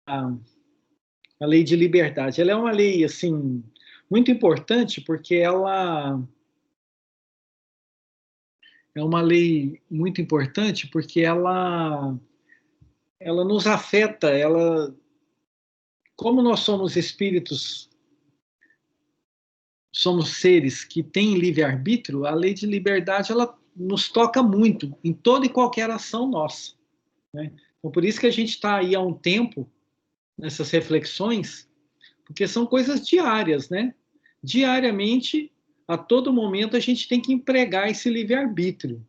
a lei de liberdade. Ela é uma lei, assim, muito importante, porque ela é uma lei muito importante, porque ela nos afeta, como nós somos espíritos, somos seres que têm livre-arbítrio, a lei de liberdade, ela nos toca muito, em toda e qualquer ação nossa, né? Então, por isso que a gente está aí há um tempo, nessas reflexões, porque são coisas diárias, né? Diariamente, a todo momento, a gente tem que empregar esse livre-arbítrio.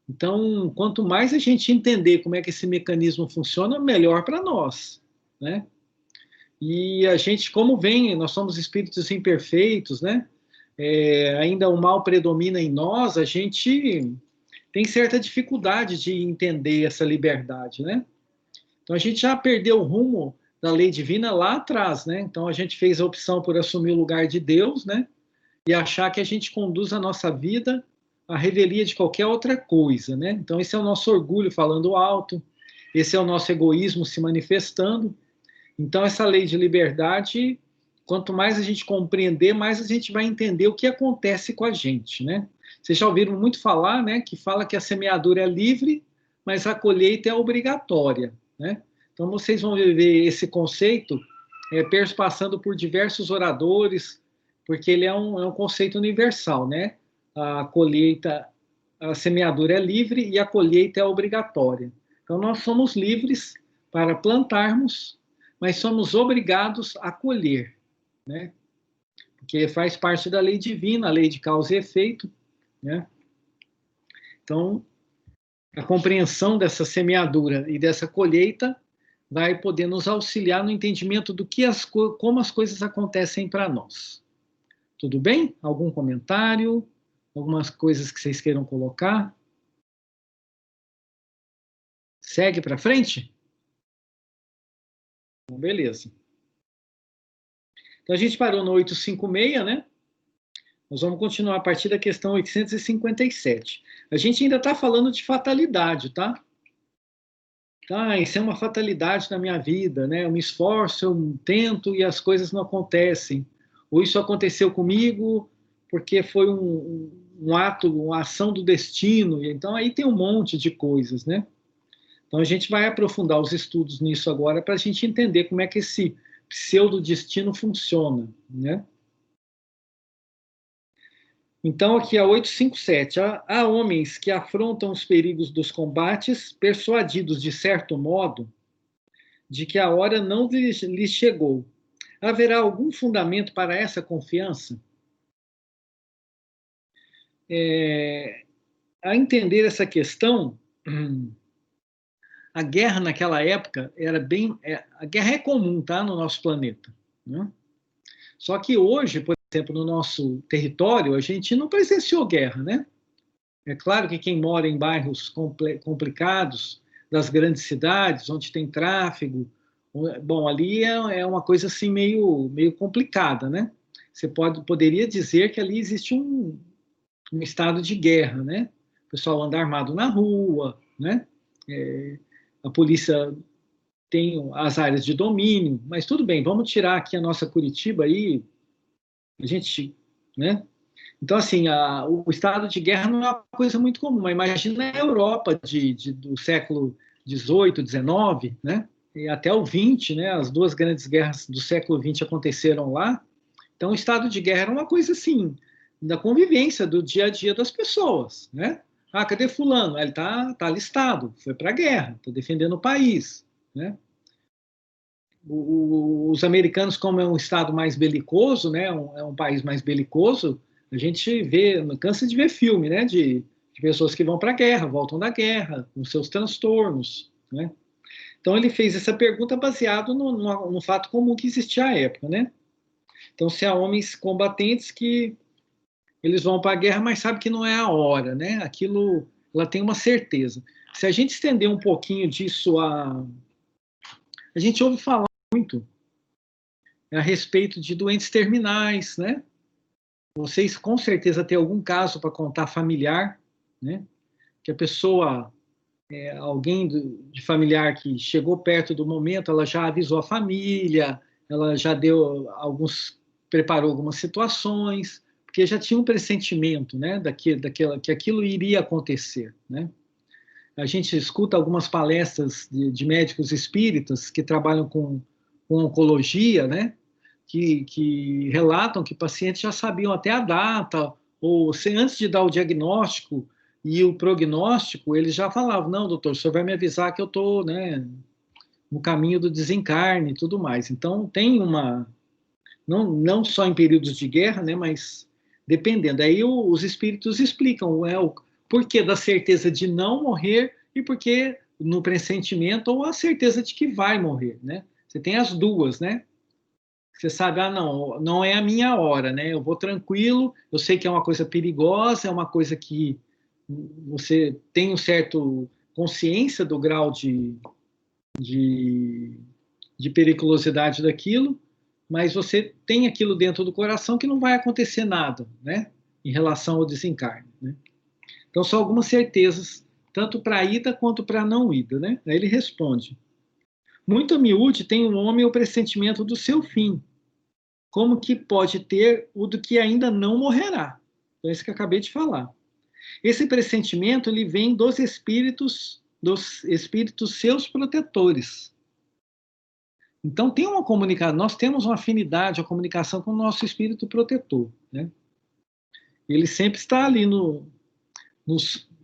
Então, quanto mais a gente entender como é que esse mecanismo funciona, melhor para nós, né? E a gente, como vem, nós somos espíritos imperfeitos, né? Ainda o mal predomina em nós, a gente tem certa dificuldade de entender essa liberdade, né? Então, a gente já perdeu o rumo da lei divina lá atrás, né? Então, a gente fez a opção por assumir o lugar de Deus, né? E achar que a gente conduz a nossa vida à revelia de qualquer outra coisa, né? Então, esse é o nosso orgulho falando alto, esse é o nosso egoísmo se manifestando. Então, essa lei de liberdade, quanto mais a gente compreender, mais a gente vai entender o que acontece com a gente, né? Vocês já ouviram muito falar, né? Que fala que a semeadura é livre, mas a colheita é obrigatória, né? Então, vocês vão ver esse conceito perspassando por diversos oradores, porque ele é um conceito universal, né? A colheita, a semeadura é livre e a colheita é obrigatória. Então, nós somos livres para plantarmos, mas somos obrigados a colher, né? Porque faz parte da lei divina, a lei de causa e efeito, né? Então, a compreensão dessa semeadura e dessa colheita vai poder nos auxiliar no entendimento do que como as coisas acontecem para nós. Tudo bem? Algum comentário? Algumas coisas que vocês queiram colocar? Segue para frente? Então, beleza. Então, a gente parou no 856, né? Nós vamos continuar a partir da questão 857. A gente ainda está falando de fatalidade, tá? Tá, isso é uma fatalidade na minha vida, né? Eu me esforço, eu tento e as coisas não acontecem. Ou isso aconteceu comigo porque foi um ato, uma ação do destino. Então, aí tem um monte de coisas, né? Então, a gente vai aprofundar os estudos nisso agora para a gente entender como é que esse pseudodestino funciona, né? Então, aqui a 857. Há homens que afrontam os perigos dos combates, persuadidos, de certo modo, de que a hora não lhes chegou. Haverá algum fundamento para essa confiança? A entender essa questão, a guerra naquela época era bem... a guerra é comum, tá, no nosso planeta, né? Só que hoje, por exemplo, no nosso território, a gente não presenciou guerra, né? É claro que quem mora em bairros complicados das grandes cidades, onde tem tráfego, bom, ali é uma coisa assim meio complicada, né? Você poderia dizer que ali existe um estado de guerra, né? O pessoal anda armado na rua, né? A polícia tem as áreas de domínio, mas tudo bem, vamos tirar aqui a nossa Curitiba aí, a gente, né? Então, assim, o estado de guerra não é uma coisa muito comum, mas imagina a Europa do século XVIII, XIX, né? E até o XX, né? As duas grandes guerras do século XX aconteceram lá. Então, o estado de guerra era uma coisa, assim, da convivência, do dia a dia das pessoas, né? Ah, cadê fulano? Ele tá alistado, foi para a guerra, está defendendo o país, né? Os americanos, como é um estado mais belicoso, né, é um país mais belicoso, a gente vê, cansa de ver filme, né, de pessoas que vão para a guerra, voltam da guerra, com seus transtornos, né? Então ele fez essa pergunta baseado no fato comum que existia à época, né? Então, se há homens combatentes que eles vão para a guerra, mas sabe que não é a hora, né? Aquilo, ela tem uma certeza. Se a gente estender um pouquinho disso a gente ouve falar muito a respeito de doentes terminais, né? Vocês com certeza têm algum caso para contar familiar, né? Que a pessoa alguém de familiar que chegou perto do momento, ela já avisou a família, ela já preparou algumas situações, porque já tinha um pressentimento, né, que aquilo iria acontecer, né? A gente escuta algumas palestras de médicos espíritas que trabalham com oncologia, né, que relatam que pacientes já sabiam até a data, ou se antes de dar o diagnóstico e o prognóstico, eles já falavam, não, doutor, o senhor vai me avisar que eu estou, né, no caminho do desencarne e tudo mais. Então, tem não só em períodos de guerra, né, mas dependendo. Aí os espíritos explicam o porquê da certeza de não morrer e porquê no pressentimento ou a certeza de que vai morrer, né? Você tem as duas, né? Você sabe, não é a minha hora, né? Eu vou tranquilo, eu sei que é uma coisa perigosa, é uma coisa que você tem um certo consciência do grau de, de periculosidade daquilo, mas você tem aquilo dentro do coração que não vai acontecer nada, né? Em relação ao desencarne, né? Então, são algumas certezas, tanto para a ida quanto para a não ida, né? Aí ele responde: muito a miúde tem o homem o pressentimento do seu fim, como que pode ter o do que ainda não morrerá. Então, isso que eu acabei de falar. Esse pressentimento ele vem dos espíritos seus protetores. Então, tem uma comunicação, nós temos uma afinidade, uma comunicação com o nosso espírito protetor, né? Ele sempre está ali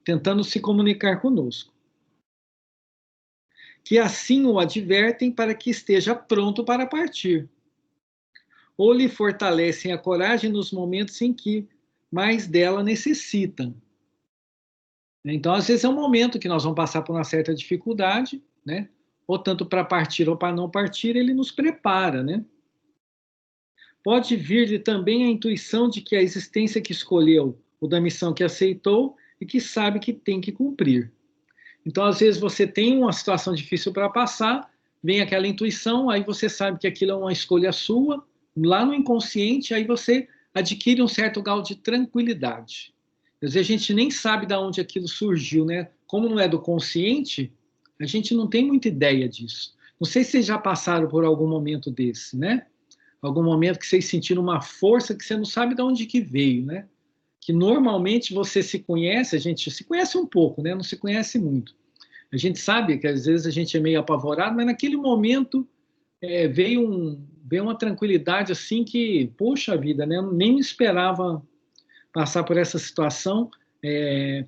tentando se comunicar conosco. Que assim o advertem para que esteja pronto para partir. Ou lhe fortalecem a coragem nos momentos em que mais dela necessitam. Então, às vezes é um momento que nós vamos passar por uma certa dificuldade, né? Ou tanto para partir ou para não partir, ele nos prepara, né? Pode vir-lhe também a intuição de que a existência que escolheu, ou da missão que aceitou e que sabe que tem que cumprir. Então, às vezes, você tem uma situação difícil para passar, vem aquela intuição, aí você sabe que aquilo é uma escolha sua, lá no inconsciente, aí você adquire um certo grau de tranquilidade. Às vezes a gente nem sabe de onde aquilo surgiu, né? Como não é do consciente, a gente não tem muita ideia disso. Não sei se vocês já passaram por algum momento desse, né? Algum momento que vocês sentiram uma força que você não sabe de onde que veio, né? Que normalmente você se conhece, a gente se conhece um pouco, né? Não se conhece muito. A gente sabe que às vezes a gente é meio apavorado, mas naquele momento veio uma tranquilidade assim que, poxa vida, né? Eu nem me esperava passar por essa situação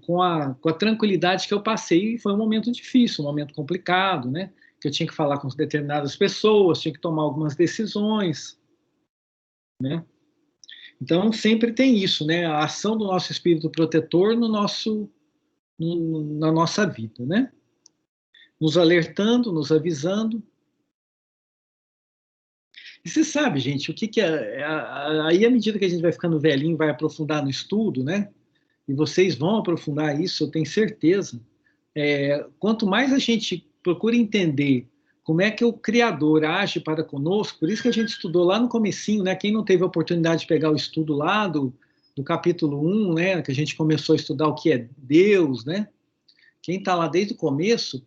com a tranquilidade que eu passei. E foi um momento difícil, um momento complicado, né? Que eu tinha que falar com determinadas pessoas, tinha que tomar algumas decisões, né? Então, sempre tem isso, né? A ação do nosso espírito protetor na nossa vida, né? Nos alertando, nos avisando. E você sabe, gente, o que é. Aí, à medida que a gente vai ficando velhinho, vai aprofundar no estudo, né? E vocês vão aprofundar isso, eu tenho certeza. Quanto mais a gente procura entender como é que o Criador age para conosco, por isso que a gente estudou lá no comecinho, né? Quem não teve a oportunidade de pegar o estudo lá do capítulo 1, né? Que a gente começou a estudar o que é Deus, né? Quem está lá desde o começo,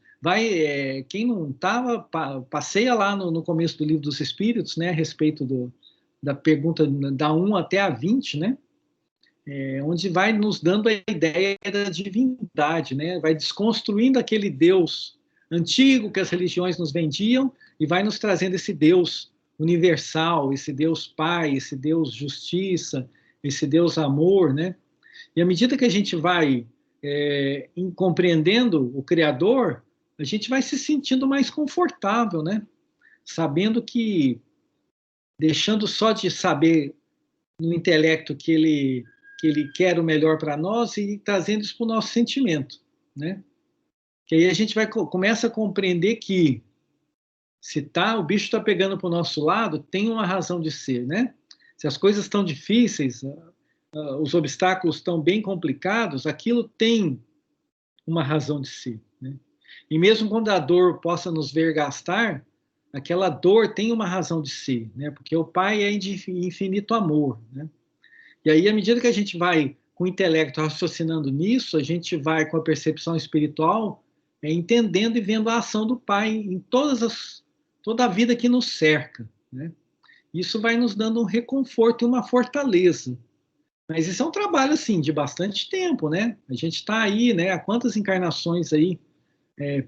quem não estava, passeia lá no começo do Livro dos Espíritos, né? A respeito da pergunta da 1 até a 20, né? Onde vai nos dando a ideia da divindade, né? Vai desconstruindo aquele Deus antigo que as religiões nos vendiam e vai nos trazendo esse Deus universal, esse Deus Pai, esse Deus Justiça, esse Deus Amor, né? E à medida que a gente vai compreendendo o Criador, a gente vai se sentindo mais confortável, né? Sabendo que, deixando só de saber no intelecto que ele quer o melhor para nós e trazendo isso para o nosso sentimento, né? Que aí a gente começa a compreender que se o bicho está pegando para o nosso lado, tem uma razão de ser, né? Se as coisas estão difíceis, os obstáculos estão bem complicados, aquilo tem uma razão de ser, né? E mesmo quando a dor possa nos vergastar, aquela dor tem uma razão de ser, né? Porque o Pai é de infinito amor, né? E aí, à medida que a gente vai com o intelecto raciocinando nisso, a gente vai com a percepção espiritual entendendo e vendo a ação do Pai em toda a vida que nos cerca, né? Isso vai nos dando um reconforto e uma fortaleza. Mas isso é um trabalho, assim, de bastante tempo, né? A gente está aí, né? Há quantas encarnações aí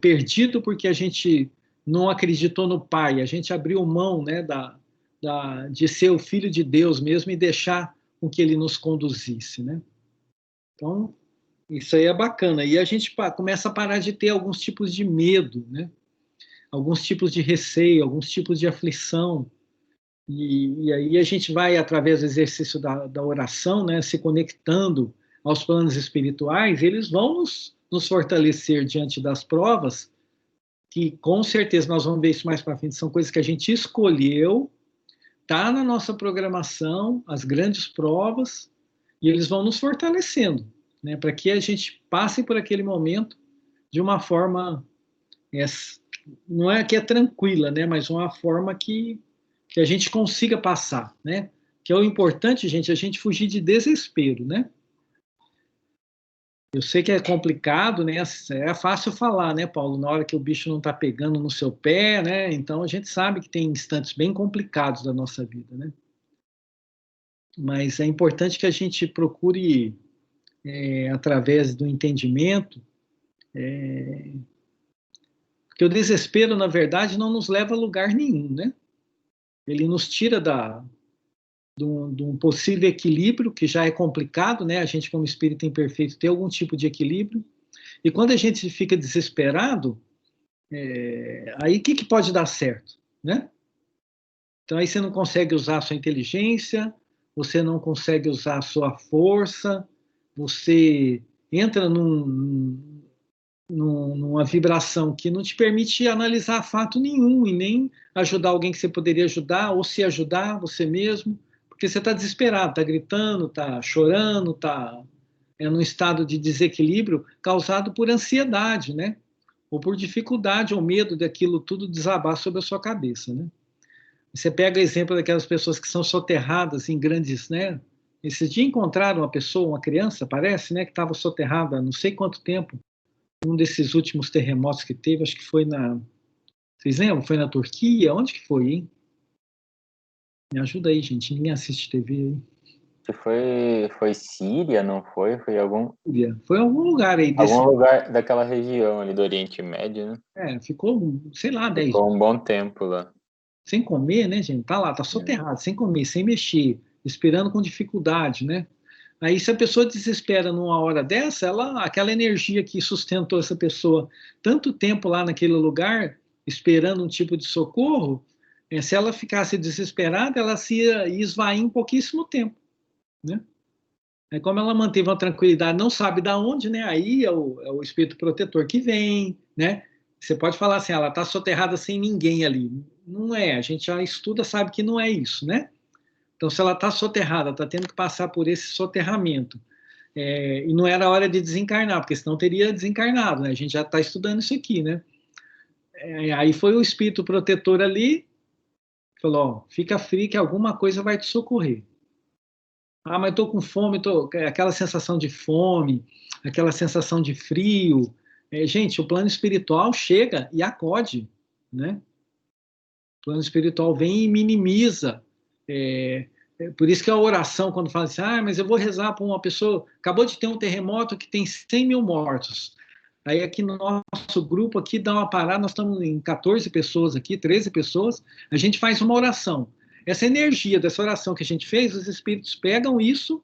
perdido porque a gente não acreditou no Pai, a gente abriu mão, né, de ser o Filho de Deus mesmo e deixar com que Ele nos conduzisse, né? Então, isso aí é bacana. E a gente começa a parar de ter alguns tipos de medo, né? Alguns tipos de receio, alguns tipos de aflição. E aí a gente vai, através do exercício da oração, né, se conectando aos planos espirituais, eles vão nos fortalecer diante das provas, que com certeza nós vamos ver isso mais para frente, são coisas que a gente escolheu, tá na nossa programação, as grandes provas, e eles vão nos fortalecendo, né, para que a gente passe por aquele momento de uma forma, é, não é que é tranquila, né, mas uma forma que a gente consiga passar, né? Que é o importante, gente, a gente fugir de desespero, né? Eu sei que é complicado, né? É fácil falar, né, Paulo, na hora que o bicho não está pegando no seu pé, né? Então a gente sabe que tem instantes bem complicados da nossa vida, né? Mas é importante que a gente procure, através do entendimento, porque o desespero, na verdade, não nos leva a lugar nenhum, né? Ele nos tira de um possível equilíbrio, que já é complicado, né? A gente, como espírito imperfeito, ter algum tipo de equilíbrio. E quando a gente fica desesperado, aí o que pode dar certo, né? Então aí você não consegue usar a sua inteligência, você não consegue usar a sua força, você entra numa vibração que não te permite analisar fato nenhum e nem ajudar alguém que você poderia ajudar, ou se ajudar você mesmo, porque você está desesperado, está gritando, está chorando, está num estado de desequilíbrio causado por ansiedade, né? Ou por dificuldade ou medo daquilo tudo desabar sobre a sua cabeça, né? Você pega o exemplo daquelas pessoas que são soterradas em grandes, né? Esses dias encontraram uma pessoa, uma criança, parece, né, que estava soterrada há não sei quanto tempo, um desses últimos terremotos que teve, acho que foi vocês lembram? Foi na Turquia? Onde que foi, hein? Me ajuda aí, gente. Ninguém assiste TV aí. Que foi Síria, não foi? Foi Foi em algum lugar aí algum desse. lugar daquela região ali do Oriente Médio, né? Ficou, sei lá, 10 Ficou um bom tempo lá. sem comer, né, gente? Tá lá, tá soterrado, sem comer, sem mexer, esperando com dificuldade, né? Aí, se a pessoa desespera numa hora dessa, aquela energia que sustentou essa pessoa tanto tempo lá naquele lugar, esperando um tipo de socorro, se ela ficasse desesperada, ela se ia esvair em pouquíssimo tempo, né? Aí, como ela manteve uma tranquilidade, não sabe da onde, né? Aí é o espírito protetor que vem, né? Você pode falar assim, ela está soterrada sem ninguém ali. Não é, a gente já estuda, sabe que não é isso, né? Então, se ela está soterrada, está tendo que passar por esse soterramento, e não era hora de desencarnar, porque senão teria desencarnado, né? A gente já está estudando isso aqui, né? Aí foi o espírito protetor ali, falou, ó, fica frio que alguma coisa vai te socorrer. Ah, mas estou com fome, aquela sensação de fome, aquela sensação de frio. Gente, o plano espiritual chega e acode, né? O plano espiritual vem e minimiza. Por isso que a oração, quando fala assim, mas eu vou rezar para uma pessoa, acabou de ter um terremoto que tem 100 mil mortos. Aí aqui no nosso grupo aqui dá uma parada, nós estamos em 14 pessoas aqui, 13 pessoas, a gente faz uma oração. Essa energia dessa oração que a gente fez, os espíritos pegam isso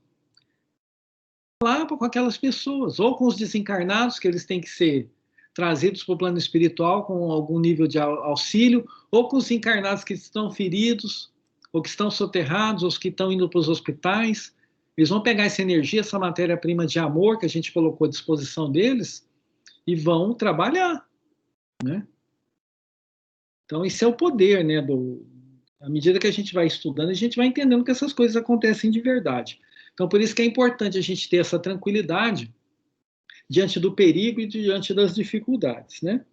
lá com aquelas pessoas, ou com os desencarnados, que eles têm que ser trazidos para o plano espiritual com algum nível de auxílio, ou com os encarnados que estão feridos, ou que estão soterrados, ou que estão indo para os hospitais. Eles vão pegar essa energia, essa matéria-prima de amor que a gente colocou à disposição deles e vão trabalhar, né? Então, isso é o poder, né? À medida que a gente vai estudando, a gente vai entendendo que essas coisas acontecem de verdade. Então, por isso que é importante a gente ter essa tranquilidade diante do perigo e diante das dificuldades, né?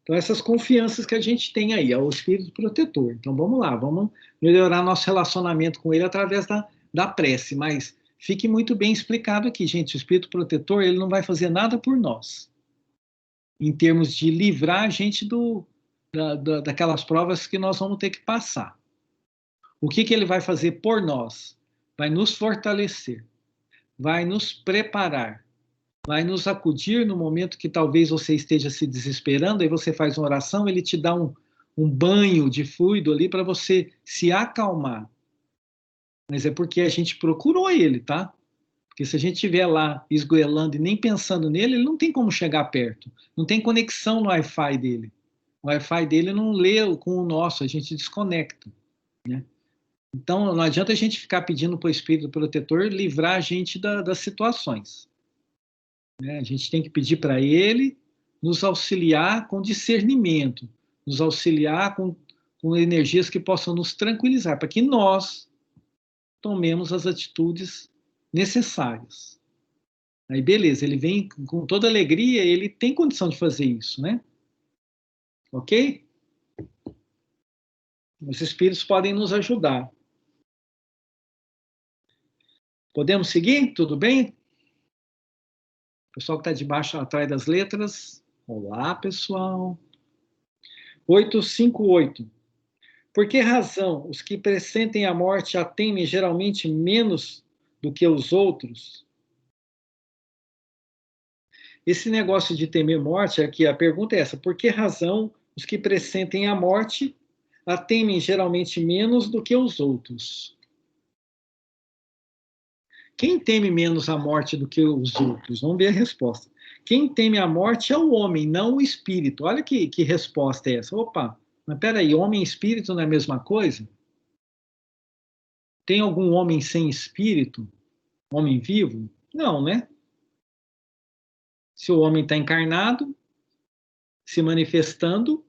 Então, essas confianças que a gente tem aí, é o espírito protetor. Então, vamos lá, vamos melhorar nosso relacionamento com ele através da prece, mas fique muito bem explicado aqui, gente, o espírito protetor, ele não vai fazer nada por nós. em termos de livrar a gente daquelas provas que nós vamos ter que passar. O que ele vai fazer por nós? Vai nos fortalecer, vai nos preparar, vai nos acudir no momento que talvez você esteja se desesperando, aí você faz uma oração, ele te dá um banho de fluido ali para você se acalmar. Mas é porque a gente procurou ele, tá? Porque se a gente estiver lá esgoelando e nem pensando nele, ele não tem como chegar perto. Não tem conexão no Wi-Fi dele. O Wi-Fi dele não lê com o nosso, a gente desconecta, né? Então, não adianta a gente ficar pedindo para o Espírito Protetor livrar a gente das situações, né? A gente tem que pedir para ele nos auxiliar com discernimento, nos auxiliar com energias que possam nos tranquilizar, para que nós tomemos as atitudes necessárias. Aí, beleza, ele vem com toda alegria, ele tem condição de fazer isso, né? Ok? Os espíritos podem nos ajudar. Podemos seguir? Tudo bem? Pessoal que está debaixo, atrás das letras. Olá, pessoal. 858. Por que razão os que pressentem a morte a temem geralmente menos do que os outros? Esse negócio de temer morte, aqui a pergunta é essa: por que razão os que pressentem a morte a temem geralmente menos do que os outros? Quem teme menos a morte do que os outros? Vamos ver a resposta. Quem teme a morte é o homem, não o espírito. Olha que resposta é essa. Opa, mas peraí, homem e espírito não é a mesma coisa? Tem algum homem sem espírito? Homem vivo? Não, né? Se o homem está encarnado, se manifestando,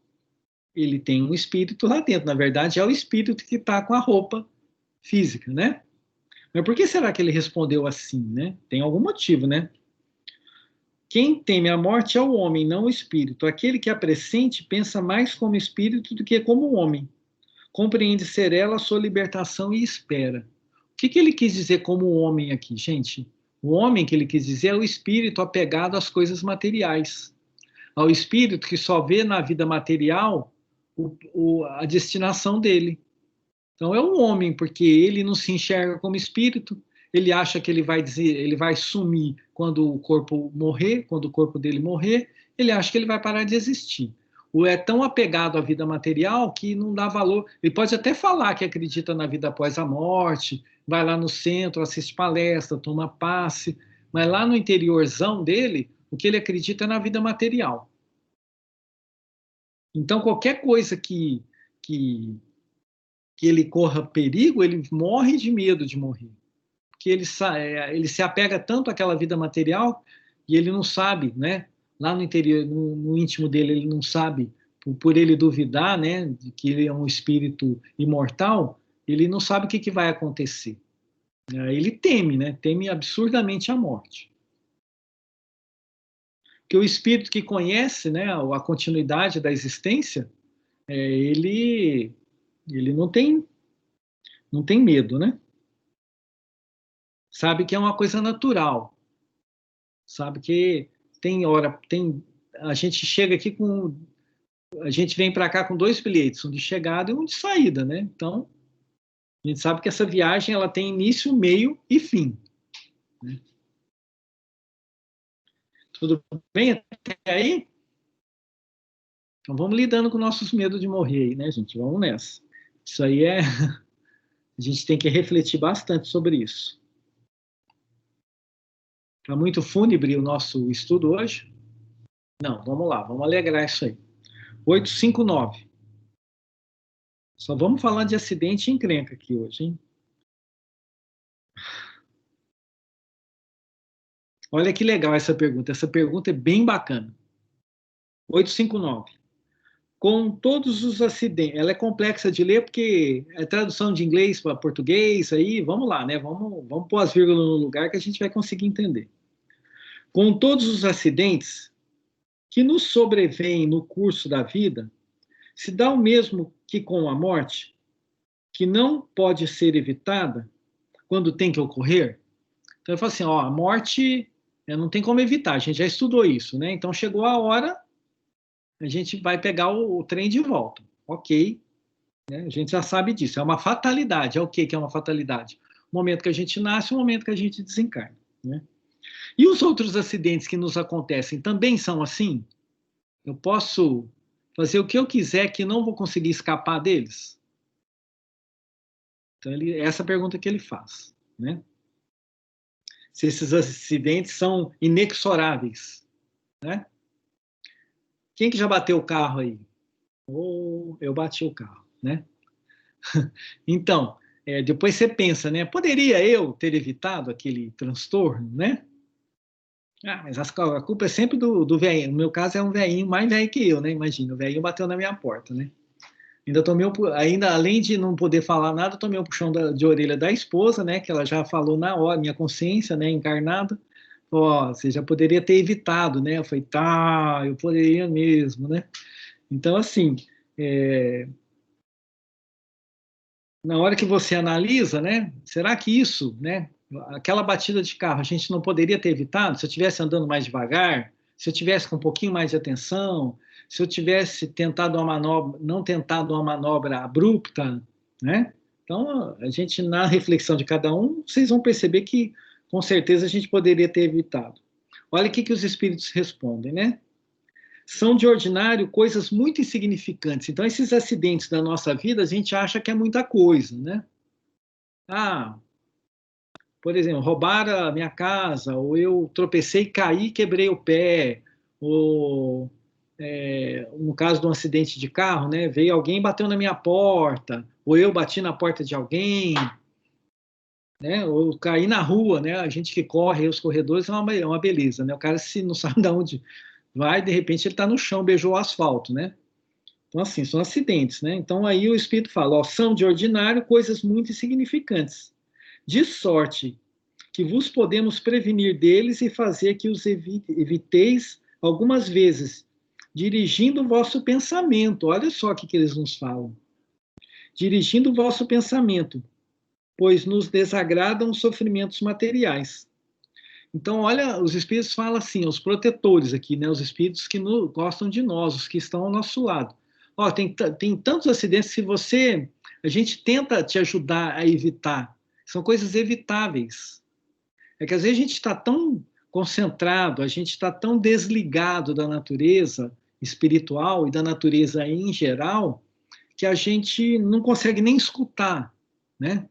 ele tem um espírito lá dentro. Na verdade, é o espírito que está com a roupa física, né? Mas por que será que ele respondeu assim, né? Tem algum motivo, né? Quem teme a morte é o homem, não o espírito. Aquele que a pressente pensa mais como espírito do que como homem. Compreende ser ela a sua libertação e espera. O que ele quis dizer como homem aqui, gente? O homem que ele quis dizer é o espírito apegado às coisas materiais. Ao espírito que só vê na vida material a destinação dele. Então é um homem, porque ele não se enxerga como espírito, ele acha que ele vai sumir quando o corpo morrer, quando o corpo dele morrer, ele acha que ele vai parar de existir. Ou é tão apegado à vida material que não dá valor. Ele pode até falar que acredita na vida após a morte, vai lá no centro, assiste palestra, toma passe, mas lá no interiorzão dele, o que ele acredita é na vida material. Então, qualquer coisa que ele corra perigo, ele morre de medo de morrer. Porque ele se apega tanto àquela vida material e ele não sabe, né? Lá no interior, no íntimo dele, ele não sabe, por ele duvidar, né, de que ele é um espírito imortal, ele não sabe o que vai acontecer. Ele teme, né? Teme absurdamente a morte. Porque o espírito que conhece, né, a continuidade da existência, ele não tem medo, né? Sabe que é uma coisa natural. Sabe que a gente chega aqui a gente vem para cá com 2 bilhetes, um de chegada e um de saída, né? Então, a gente sabe que essa viagem ela tem início, meio e fim, né? Tudo bem até aí? Então vamos lidando com nossos medos de morrer aí, né, gente? Vamos nessa. Isso aí a gente tem que refletir bastante sobre isso. Está muito fúnebre o nosso estudo hoje? Não, vamos lá, vamos alegrar isso aí. 859. Só vamos falar de acidente e encrenca aqui hoje, hein? Olha que legal essa pergunta. Essa pergunta é bem bacana. 859. Com todos os acidentes. Ela é complexa de ler porque é tradução de inglês para português, aí vamos lá, né? Vamos pôr as vírgulas no lugar que a gente vai conseguir entender. Com todos os acidentes que nos sobrevêm no curso da vida, se dá o mesmo que com a morte, que não pode ser evitada quando tem que ocorrer. Então eu falo assim, ó, a morte não tem como evitar, a gente já estudou isso, né? Então chegou a hora, a gente vai pegar o trem de volta. Ok, né? A gente já sabe disso. É uma fatalidade. É o que é uma fatalidade? O momento que a gente nasce e o momento que a gente desencarna. Né? E os outros acidentes que nos acontecem também são assim? Eu posso fazer o que eu quiser que não vou conseguir escapar deles? Então, essa é a pergunta que ele faz. Né? Se esses acidentes são inexoráveis. Né? Quem que já bateu o carro aí? Eu bati o carro. Né? Então, depois você pensa, né? Poderia eu ter evitado aquele transtorno, né? Ah, mas a culpa é sempre do velhinho. No meu caso, é um velhinho mais velho que eu, né? Imagina, o velhinho bateu na minha porta, né? Ainda além de não poder falar nada, tomei um puxão de orelha da esposa, né? Que ela já falou na hora, minha consciência, né? Encarnada. Ó, você já poderia ter evitado, né? Eu falei, tá, eu poderia mesmo, né? Então, assim, é, na hora que você analisa, né? Será que isso, né? Aquela batida de carro, a gente não poderia ter evitado se eu estivesse andando mais devagar, se eu tivesse com um pouquinho mais de atenção, se eu tivesse tentado uma manobra, não tentado uma manobra abrupta, né? Então, a gente, na reflexão de cada um, vocês vão perceber que, com certeza, a gente poderia ter evitado. Olha o que os espíritos respondem, né? São de ordinário coisas muito insignificantes. Então, esses acidentes da nossa vida, a gente acha que é muita coisa, né? Ah, por exemplo, roubaram a minha casa, ou eu tropecei, caí, quebrei o pé, ou no caso de um acidente de carro, né? Veio alguém e bateu na minha porta, ou eu bati na porta de alguém, né? Ou caí na rua, né? A gente que corre os corredores é uma beleza, né? O cara, se não sabe de onde vai, de repente ele está no chão, beijou o asfalto, né? Então, assim, são acidentes, né? Então, aí o Espírito fala, ó, são de ordinário coisas muito insignificantes, de sorte que vos podemos prevenir deles e fazer que os eviteis algumas vezes, dirigindo o vosso pensamento. Olha só o que eles nos falam. Dirigindo o vosso pensamento, pois nos desagradam os sofrimentos materiais. Então, olha, os espíritos falam assim, os protetores aqui, né? Os espíritos que gostam de nós, os que estão ao nosso lado. Ó, tem tantos acidentes que a gente tenta te ajudar a evitar. São coisas evitáveis. É que às vezes a gente está tão concentrado, a gente está tão desligado da natureza espiritual e da natureza em geral, que a gente não consegue nem escutar, né?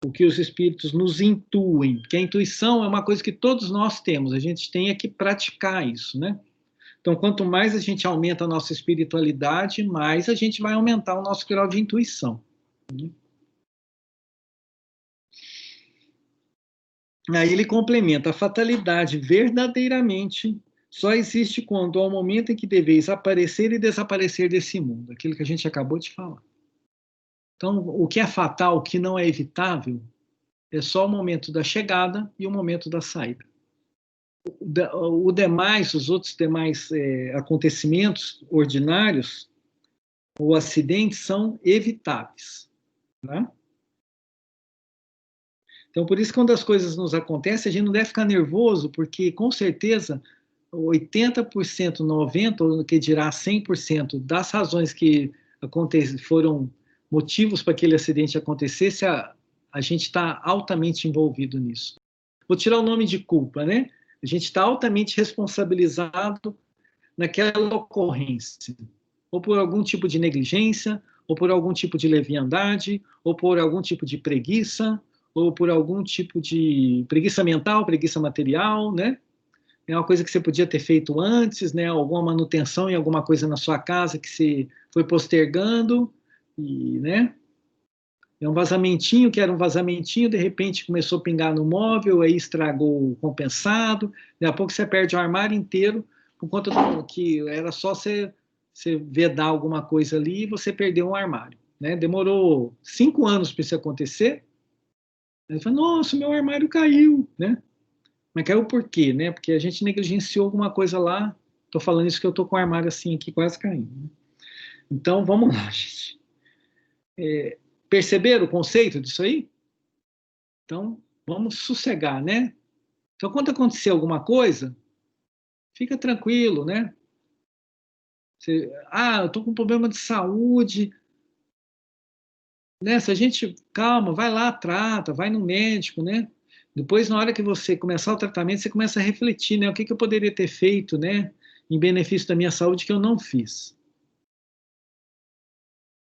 O que os espíritos nos intuem, que a intuição é uma coisa que todos nós temos, a gente tem que praticar isso, né? Então, quanto mais a gente aumenta a nossa espiritualidade, mais a gente vai aumentar o nosso grau de intuição. Né? Aí ele complementa: a fatalidade verdadeiramente só existe quando, ao momento em que deveis aparecer e desaparecer desse mundo, aquilo que a gente acabou de falar. Então, o que é fatal, o que não é evitável, é só o momento da chegada e o momento da saída. Os outros demais acontecimentos ordinários ou acidentes são evitáveis. Né? Então, por isso, quando as coisas nos acontecem, a gente não deve ficar nervoso, porque, com certeza, 80%, 90%, ou que dirá 100% das razões que foram motivos para aquele acidente acontecesse, a gente está altamente envolvido nisso. Vou tirar o nome de culpa, né? A gente está altamente responsabilizado naquela ocorrência, ou por algum tipo de negligência, ou por algum tipo de leviandade, ou por algum tipo de preguiça, ou por algum tipo de preguiça mental, preguiça material, né? É uma coisa que você podia ter feito antes, né? Alguma manutenção em alguma coisa na sua casa que você foi postergando, e, né? É um vazamentinho que era um vazamentinho, de repente começou a pingar no móvel, aí estragou o compensado, daqui a pouco você perde o armário inteiro, por conta que era só você vedar alguma coisa ali e você perdeu um armário. Né? Demorou 5 anos para isso acontecer. Aí fala, nossa, meu armário caiu. Né? Mas caiu por quê? Né? Porque a gente negligenciou alguma coisa lá. Estou falando isso que eu estou com o armário assim aqui quase caindo. Né? Então, vamos lá, gente. Perceberam o conceito disso aí? Então, vamos sossegar, né? Então, quando acontecer alguma coisa, fica tranquilo, né? Eu estou com problema de saúde, né? Se a gente, calma, vai lá, trata, vai no médico, né? Depois, na hora que você começar o tratamento, você começa a refletir, né? O que que eu poderia ter feito, né? Em benefício da minha saúde que eu não fiz.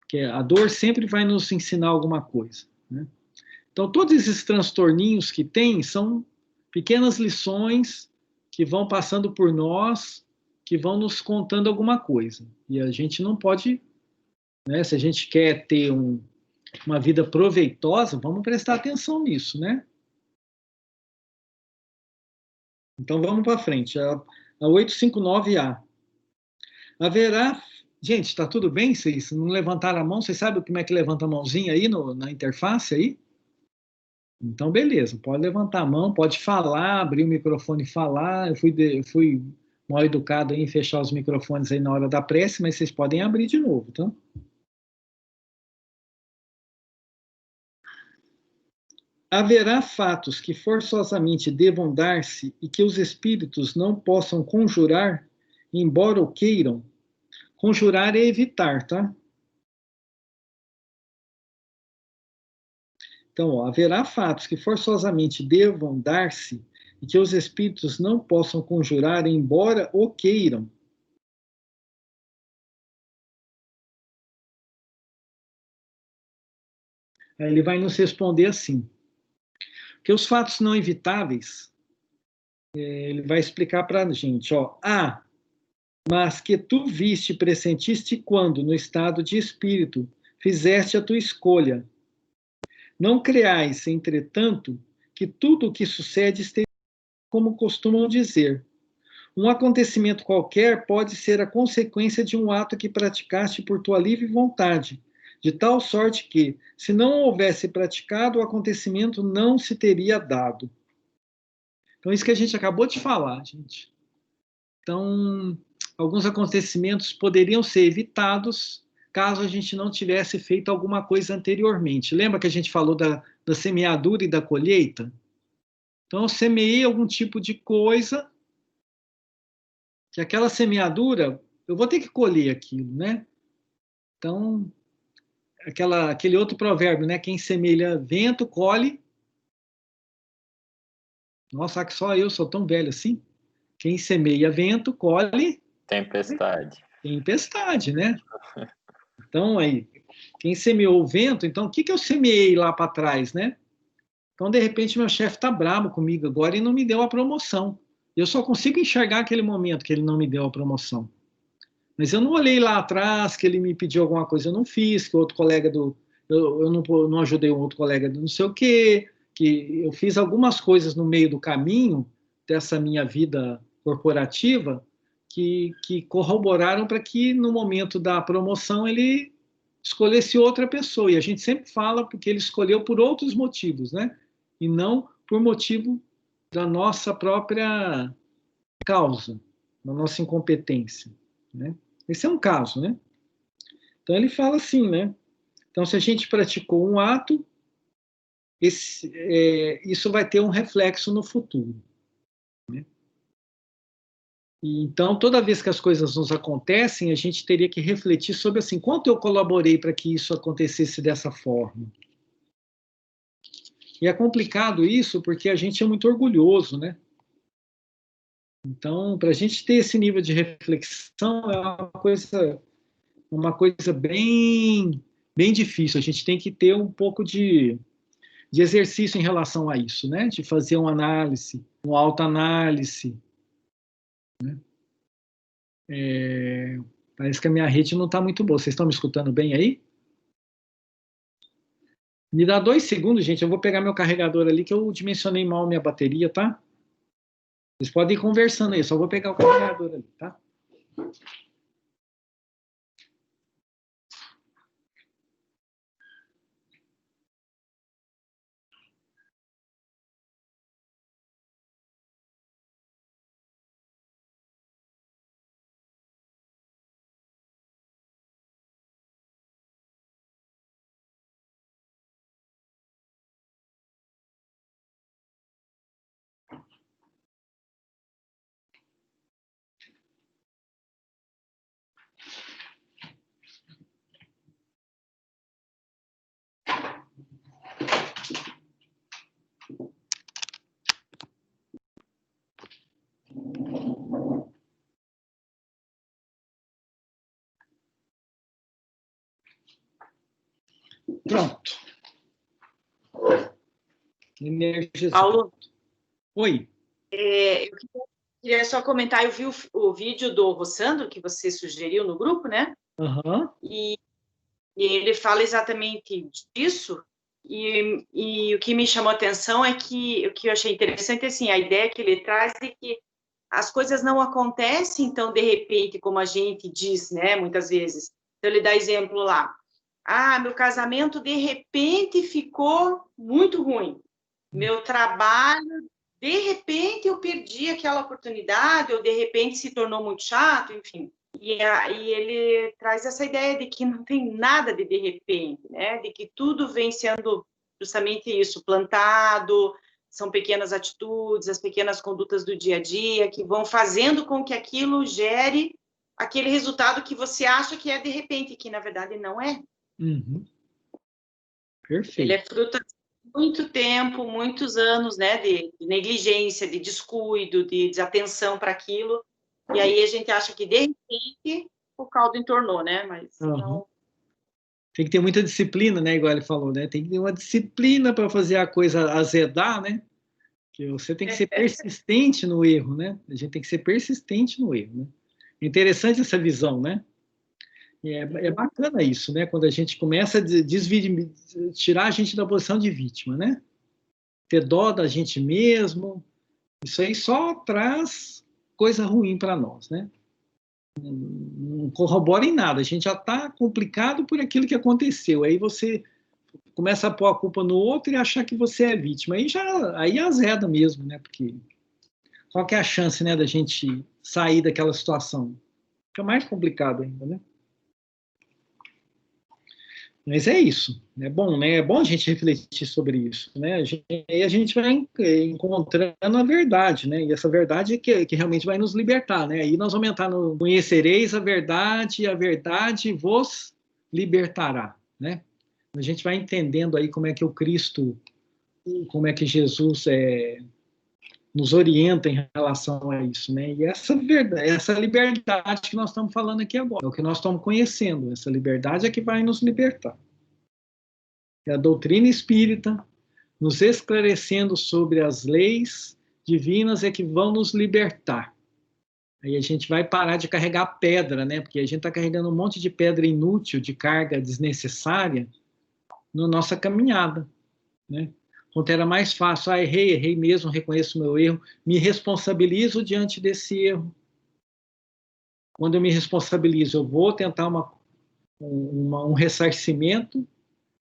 Porque a dor sempre vai nos ensinar alguma coisa, né? Então, todos esses transtorninhos que tem são pequenas lições que vão passando por nós, que vão nos contando alguma coisa. E a gente não pode, né? Se a gente quer ter uma vida proveitosa, vamos prestar atenção nisso, né? Então vamos para frente. A 859A. Haverá. Gente, está tudo bem? Vocês não levantaram a mão? Vocês sabem como é que levanta a mãozinha aí na interface aí? Então, beleza. Pode levantar a mão, pode falar, abrir o microfone e falar. Eu fui mal educado em fechar os microfones aí na hora da prece, mas vocês podem abrir de novo, tá? Haverá fatos que forçosamente devam dar-se e que os espíritos não possam conjurar, embora o queiram. Conjurar é evitar, tá? Então, ó, haverá fatos que forçosamente devam dar-se e que os espíritos não possam conjurar, embora o queiram. Aí ele vai nos responder assim: que os fatos não evitáveis, ele vai explicar para a gente, ó, mas que tu viste e pressentiste quando, no estado de espírito, fizeste a tua escolha. Não creais, entretanto, que tudo o que sucede esteja como costumam dizer. Um acontecimento qualquer pode ser a consequência de um ato que praticaste por tua livre vontade, de tal sorte que, se não houvesse praticado, o acontecimento não se teria dado. Então, isso que a gente acabou de falar, gente. Então, alguns acontecimentos poderiam ser evitados caso a gente não tivesse feito alguma coisa anteriormente. Lembra que a gente falou da semeadura e da colheita? Então, eu semeei algum tipo de coisa, que aquela semeadura, eu vou ter que colher aquilo, né? Então, aquele outro provérbio, né? Quem semeia vento, colhe. Nossa, que só eu sou tão velho assim. Quem semeia vento, colhe Tempestade. tempestade, né? Então, aí, quem semeou o vento, então, o que que eu semeei lá para trás, né? Então, de repente, meu chefe está bravo comigo agora e não me deu a promoção. Eu só consigo enxergar aquele momento que ele não me deu a promoção. Mas eu não olhei lá atrás que ele me pediu alguma coisa, eu não fiz, que outro colega do. Eu não ajudei um outro colega do não sei o quê, que eu fiz algumas coisas no meio do caminho dessa minha vida corporativa que corroboraram para que no momento da promoção ele escolhesse outra pessoa. E a gente sempre fala porque ele escolheu por outros motivos, né? E não por motivo da nossa própria causa, da nossa incompetência, né? Esse é um caso, né? Então ele fala assim, né? Então, se a gente praticou um ato, isso vai ter um reflexo no futuro. Né? E, então, toda vez que as coisas nos acontecem, a gente teria que refletir sobre assim, quanto eu colaborei para que isso acontecesse dessa forma. E é complicado isso porque a gente é muito orgulhoso, né? Então, para a gente ter esse nível de reflexão é uma coisa bem, bem difícil. A gente tem que ter um pouco de exercício em relação a isso, né? De fazer uma análise, uma autoanálise. Né? Parece que a minha rede não está muito boa. Vocês estão me escutando bem aí? Me dá 2 segundos, gente. Eu vou pegar meu carregador ali, que eu dimensionei mal minha bateria, tá? Vocês podem ir conversando aí, só vou pegar o carregador ali, tá? Pronto. Energizado. Paulo, Oi. Eu queria só comentar, eu vi o vídeo do Rossandro, que você sugeriu no grupo, né? Uhum. E ele fala exatamente disso, e o que me chamou a atenção é que o que eu achei interessante, assim, a ideia que ele traz é que as coisas não acontecem, então, de repente, como a gente diz, né, muitas vezes. Então, ele dá exemplo lá. Meu casamento, de repente, ficou muito ruim. Meu trabalho, de repente, eu perdi aquela oportunidade, ou de repente se tornou muito chato, enfim. E ele traz essa ideia de que não tem nada de repente, né? De que tudo vem sendo justamente isso, plantado, são pequenas atitudes, as pequenas condutas do dia a dia, que vão fazendo com que aquilo gere aquele resultado que você acha que é de repente, que na verdade não é. Uhum. Perfeito. Ele é fruto de muito tempo, muitos anos, né, de negligência, de descuido, de desatenção para aquilo, e aí a gente acha que, de repente, o caldo entornou, né, mas não... Tem que ter muita disciplina, né, igual ele falou, né, tem que ter uma disciplina para fazer a coisa azedar, né, que você tem que ser persistente no erro, né, a gente tem que ser persistente no erro, né. É interessante essa visão, né, é bacana isso, né, quando a gente começa a tirar a gente da posição de vítima, né, ter dó da gente mesmo, isso aí só traz coisa ruim para nós, né? Não corrobora em nada, a gente já está complicado por aquilo que aconteceu, aí você começa a pôr a culpa no outro e achar que você é vítima, aí azeda mesmo, né? Porque qual que é a chance, né, da gente sair daquela situação? Fica mais complicado ainda, né? Mas é isso, é bom, né? É bom a gente refletir sobre isso, né? Aí a gente vai encontrando a verdade, né? E essa verdade que realmente vai nos libertar, né? Aí nós vamos entrar no conhecereis a verdade, e a verdade vos libertará, né? A gente vai entendendo aí como é que o Cristo, como é que Jesus nos orienta em relação a isso, né? E essa verdade, essa liberdade que nós estamos falando aqui agora, é o que nós estamos conhecendo, essa liberdade é que vai nos libertar. É a doutrina espírita nos esclarecendo sobre as leis divinas é que vão nos libertar. Aí a gente vai parar de carregar pedra, né? Porque a gente está carregando um monte de pedra inútil, de carga desnecessária na nossa caminhada, né? Quando era mais fácil, errei mesmo, reconheço o meu erro, me responsabilizo diante desse erro. Quando eu me responsabilizo, eu vou tentar um ressarcimento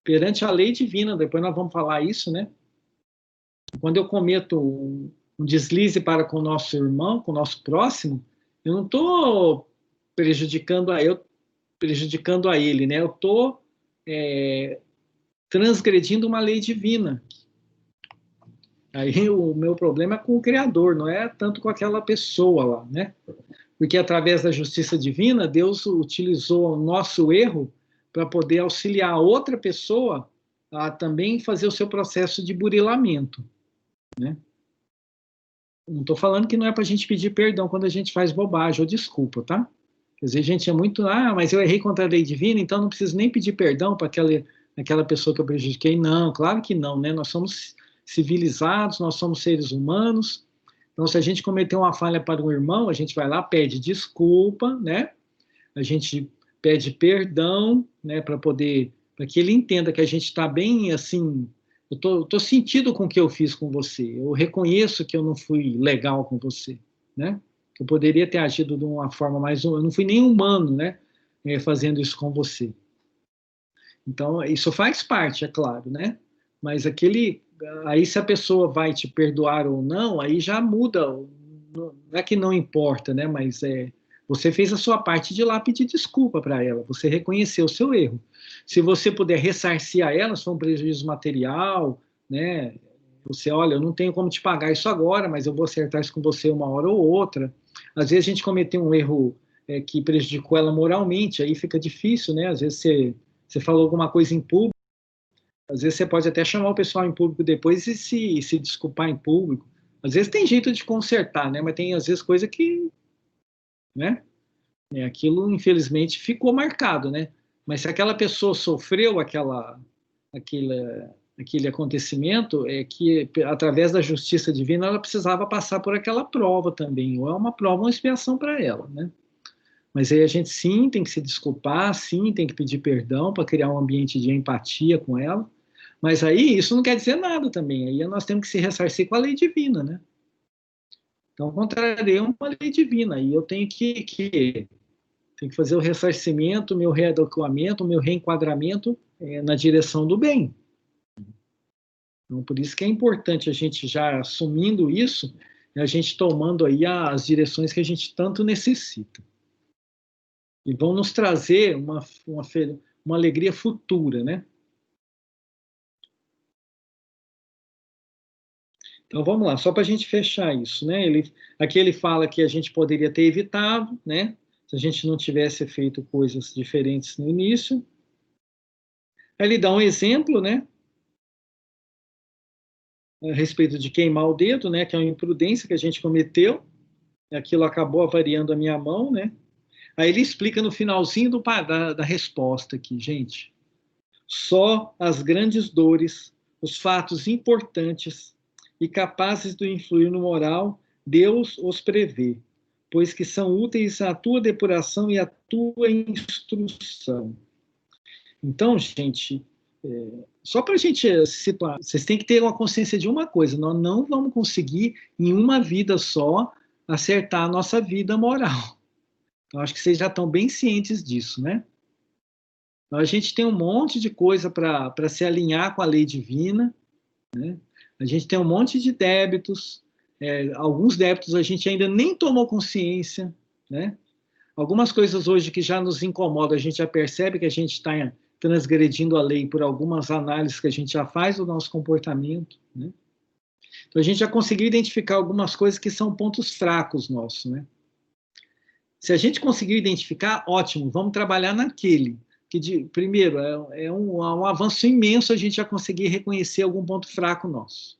perante a lei divina, depois nós vamos falar isso, né? Quando eu cometo um deslize para com o nosso irmão, com o nosso próximo, eu não estou prejudicando a ele, né? Eu estou transgredindo uma lei divina. Aí o meu problema é com o Criador, não é tanto com aquela pessoa lá, né? Porque através da justiça divina, Deus utilizou o nosso erro para poder auxiliar a outra pessoa a também fazer o seu processo de burilamento, né? Não estou falando que não é para a gente pedir perdão quando a gente faz bobagem ou desculpa, tá? Quer dizer, a gente é muito, mas eu errei contra a lei divina, então não preciso nem pedir perdão para aquela pessoa que eu prejudiquei. Não, claro que não, né? Nós somos civilizados, nós somos seres humanos. Então, se a gente cometeu uma falha para um irmão, a gente vai lá, pede desculpa, né? A gente pede perdão, né? Para que ele entenda que a gente está bem, assim, eu tô sentido com o que eu fiz com você, eu reconheço que eu não fui legal com você, né? Que eu poderia ter agido de uma forma mais, eu não fui nem humano, né? Fazendo isso com você. Então, isso faz parte, é claro, né? Mas aí se a pessoa vai te perdoar ou não, aí já muda, não é que não importa, né? Mas você fez a sua parte de ir lá pedir desculpa para ela, você reconheceu o seu erro. Se você puder ressarcir a ela, se for um prejuízo material, né? Você, olha, eu não tenho como te pagar isso agora, mas eu vou acertar isso com você uma hora ou outra. Às vezes a gente cometeu um erro que prejudicou ela moralmente, aí fica difícil, né? Às vezes você falou alguma coisa em público, às vezes você pode até chamar o pessoal em público depois e se desculpar em público. Às vezes tem jeito de consertar, né? Mas tem às vezes coisa que, né? Aquilo infelizmente ficou marcado, né? Mas se aquela pessoa sofreu aquela aquele acontecimento, é que, através da justiça divina, ela precisava passar por aquela prova também, ou é uma prova, uma expiação para ela, né? Mas aí a gente, sim, tem que se desculpar, sim, tem que pedir perdão para criar um ambiente de empatia com ela, mas aí isso não quer dizer nada também, aí nós temos que se ressarcir com a lei divina, né? Então, contrariei uma lei divina, aí eu tenho que fazer o ressarcimento, o meu readequamento, o meu reenquadramento na direção do bem. Então, por isso que é importante a gente já assumindo isso, a gente tomando aí as direções que a gente tanto necessita. E vão nos trazer uma alegria futura, né? Então, vamos lá, só para a gente fechar isso, né? Aqui ele fala que a gente poderia ter evitado, né? Se a gente não tivesse feito coisas diferentes no início. Aí ele dá um exemplo, né? A respeito de queimar o dedo, né? Que é uma imprudência que a gente cometeu. Aquilo acabou avariando a minha mão, né? Aí ele explica no finalzinho da resposta aqui, gente. Só as grandes dores, os fatos importantes e capazes de influir no moral, Deus os prevê, pois que são úteis à tua depuração e à tua instrução. Então, gente, só para a gente situar, vocês têm que ter uma consciência de uma coisa: nós não vamos conseguir, em uma vida só, acertar a nossa vida moral. Então, acho que vocês já estão bem cientes disso, né? Então, a gente tem um monte de coisa para se alinhar com a lei divina, né? A gente tem um monte de débitos, alguns débitos a gente ainda nem tomou consciência, né? Algumas coisas hoje que já nos incomodam, a gente já percebe que a gente está transgredindo a lei por algumas análises que a gente já faz do nosso comportamento, né? Então, a gente já conseguiu identificar algumas coisas que são pontos fracos nossos, né? Se a gente conseguir identificar, ótimo, vamos trabalhar naquele. Primeiro, é um avanço imenso a gente já conseguir reconhecer algum ponto fraco nosso.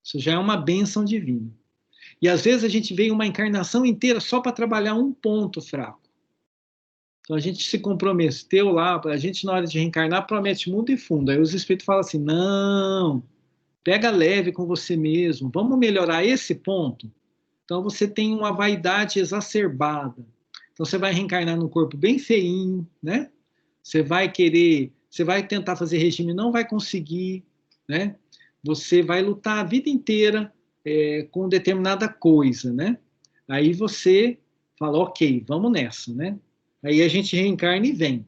Isso já é uma bênção divina. E às vezes a gente vem uma encarnação inteira só para trabalhar um ponto fraco. Então a gente se comprometeu lá, a gente na hora de reencarnar promete mundo e fundo. Aí os espíritos falam assim, não, pega leve com você mesmo, vamos melhorar esse ponto. Então você tem uma vaidade exacerbada. Então você vai reencarnar num corpo bem feinho, né? Você vai tentar fazer regime, não vai conseguir, né? Você vai lutar a vida inteira com determinada coisa, né? Aí você fala, ok, vamos nessa, né? Aí a gente reencarna e vem.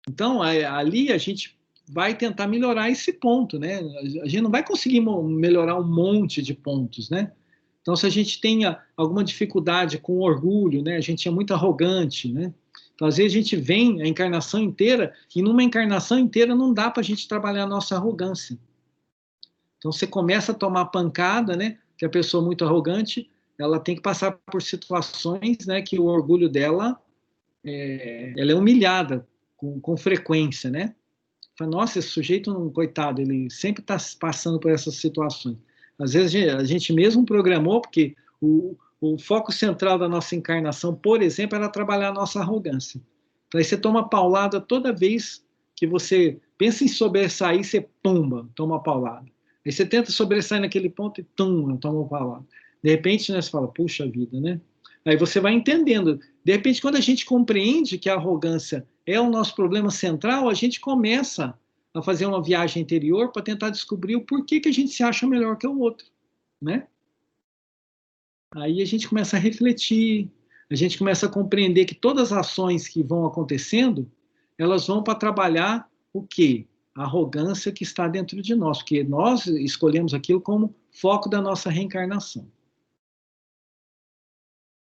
Então, ali a gente vai tentar melhorar esse ponto, né? A gente não vai conseguir melhorar um monte de pontos, né? Então, se a gente tem alguma dificuldade com orgulho, né? A gente é muito arrogante, né? Então, às vezes a gente vem a encarnação inteira e numa encarnação inteira não dá para a gente trabalhar a nossa arrogância. Então, você começa a tomar pancada, né? Que a pessoa muito arrogante, ela tem que passar por situações, né? Que o orgulho dela, ela é humilhada com frequência, né? Fala, nossa, esse sujeito, coitado, ele sempre está passando por essas situações. Às vezes a gente mesmo programou, porque o foco central da nossa encarnação, por exemplo, era trabalhar a nossa arrogância. Então aí você toma paulada toda vez que você pensa em sobressair, você pumba, toma paulada. Aí você tenta sobressair naquele ponto e toma paulada. De repente, né, você fala, puxa vida, né? Aí você vai entendendo. De repente, quando a gente compreende que a arrogância é o nosso problema central, a gente começa a fazer uma viagem interior para tentar descobrir o porquê que a gente se acha melhor que o outro, né? Aí a gente começa a refletir, a gente começa a compreender que todas as ações que vão acontecendo, elas vão para trabalhar o quê? A arrogância que está dentro de nós, porque nós escolhemos aquilo como foco da nossa reencarnação.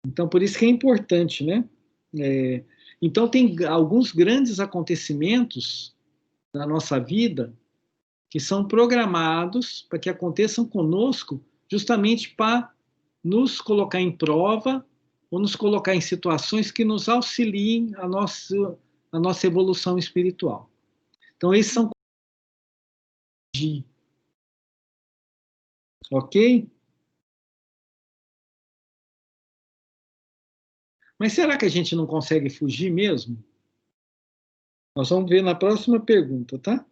Então, por isso que é importante, né? Então, tem alguns grandes acontecimentos na nossa vida que são programados para que aconteçam conosco justamente para nos colocar em prova ou nos colocar em situações que nos auxiliem a nossa evolução espiritual. Então, esses são... Ok? Mas será que a gente não consegue fugir mesmo? Nós vamos ver na próxima pergunta, tá?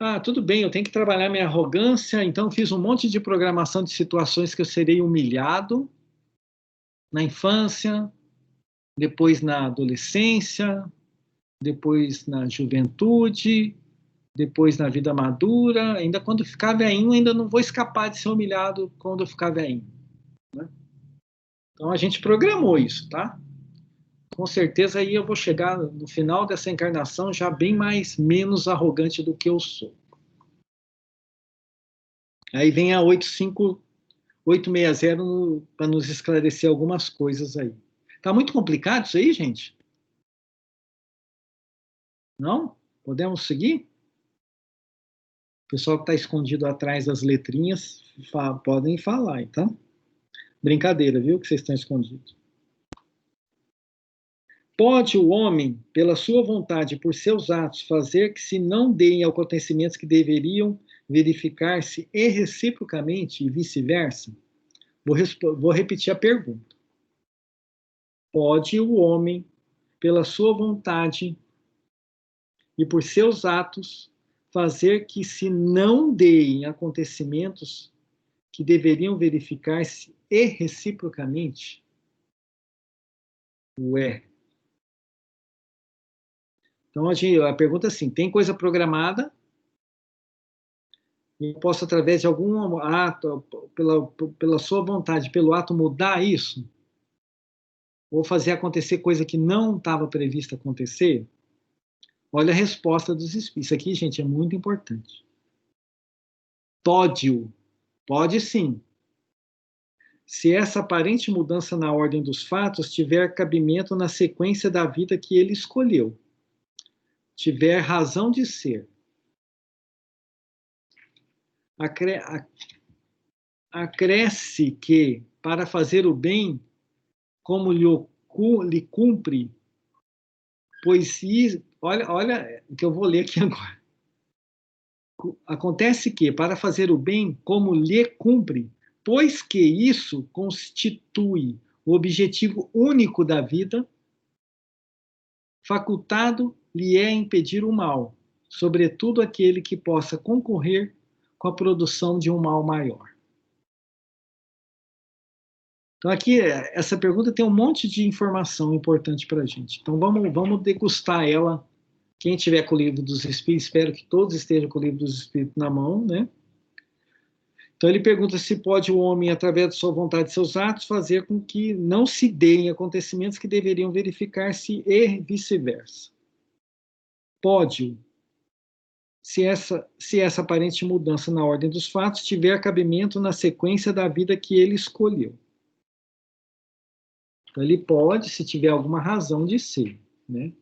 Ah, tudo bem, eu tenho que trabalhar minha arrogância, então fiz um monte de programação de situações que eu serei humilhado na infância, depois na adolescência, depois na juventude, depois na vida madura, ainda quando ficar velhinho, ainda não vou escapar de ser humilhado quando eu ficar velhinho, né? Então a gente programou isso, tá? Com certeza aí eu vou chegar no final dessa encarnação já bem menos arrogante do que eu sou. Aí vem a 860 para nos esclarecer algumas coisas aí. Tá muito complicado isso aí, gente? Não? Podemos seguir? O pessoal que está escondido atrás das letrinhas podem falar, então. Brincadeira, viu, que vocês estão escondidos. Pode o homem, pela sua vontade e por seus atos, fazer que se não deem acontecimentos que deveriam verificar-se e reciprocamente e vice-versa? Vou repetir a pergunta. Pode o homem, pela sua vontade e por seus atos, fazer que se não deem acontecimentos que deveriam verificar-se e reciprocamente? Ué. Então, a pergunta é assim, tem coisa programada, e eu posso, através de algum ato, pela sua vontade, pelo ato, mudar isso? Ou fazer acontecer coisa que não estava prevista acontecer? Olha a resposta dos espíritos. Isso aqui, gente, é muito importante. Pode-o. Pode sim. Se essa aparente mudança na ordem dos fatos tiver cabimento na sequência da vida que ele escolheu, tiver razão de ser, acresce que, para fazer o bem, como lhe cumpre, pois olha o que eu vou ler aqui agora. Acontece que, para fazer o bem, como lhe cumpre, pois que isso constitui o objetivo único da vida, facultado lhe é impedir o mal, sobretudo aquele que possa concorrer com a produção de um mal maior. Então, aqui, essa pergunta tem um monte de informação importante para a gente. Então, vamos degustar ela. Quem tiver com o Livro dos Espíritos, espero que todos estejam com o Livro dos Espíritos na mão, né? Então, ele pergunta se pode o homem, através de sua vontade e seus atos, fazer com que não se deem acontecimentos que deveriam verificar-se e vice-versa. Pode-o, se essa aparente mudança na ordem dos fatos tiver cabimento na sequência da vida que ele escolheu. Então, ele pode, se tiver alguma razão de ser, né?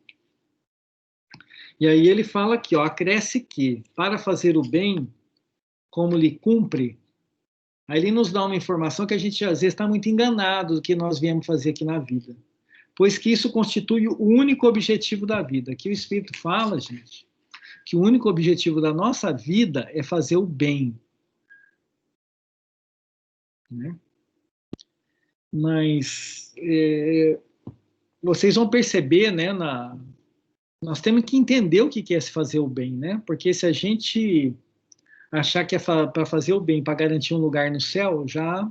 E aí ele fala aqui, ó, acresce que, para fazer o bem, como lhe cumpre, aí ele nos dá uma informação que a gente, às vezes, está muito enganado do que nós viemos fazer aqui na vida. Pois que isso constitui o único objetivo da vida. Aqui o Espírito fala, gente, que o único objetivo da nossa vida é fazer o bem. Né? Mas vocês vão perceber, né, nós temos que entender o que é se fazer o bem, né? Porque se a gente achar que é para fazer o bem, para garantir um lugar no céu, já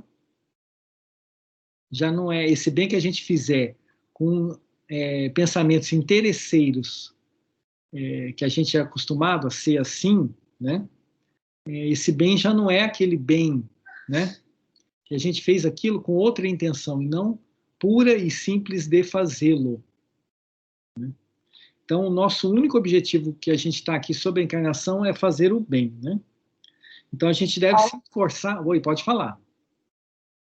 não é. Esse bem que a gente fizer com pensamentos interesseiros, que a gente é acostumado a ser assim, né? Esse bem já não é aquele bem, né? Que a gente fez aquilo com outra intenção, e não pura e simples de fazê-lo. Né? Então, o nosso único objetivo que a gente está aqui sobre a encarnação é fazer o bem, né? Então, a gente deve se esforçar... Oi, pode falar.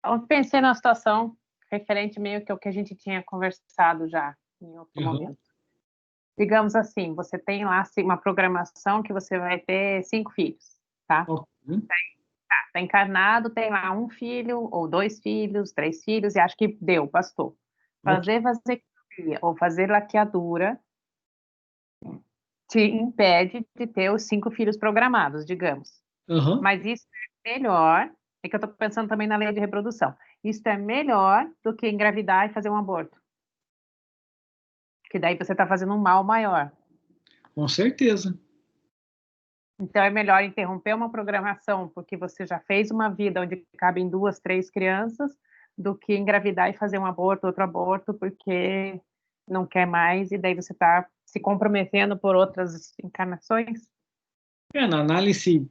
Eu pensei na situação referente meio que ao que a gente tinha conversado já em outro momento. Digamos assim, você tem lá uma programação que você vai ter 5 filhos, tá? Tá encarnado, tem lá 1 filho, ou 2 filhos, 3 filhos, e acho que deu, bastou. Fazer vasectomia ou fazer laqueadura te impede de ter os 5 filhos programados, digamos. Mas isso é melhor, é que eu estou pensando também na lei de reprodução, isso é melhor do que engravidar e fazer um aborto. Que daí você está fazendo um mal maior. Com certeza. Então, é melhor interromper uma programação, porque você já fez uma vida onde cabem 2, 3 crianças, do que engravidar e fazer um aborto, outro aborto, porque não quer mais, e daí você está se comprometendo por outras encarnações? Na análise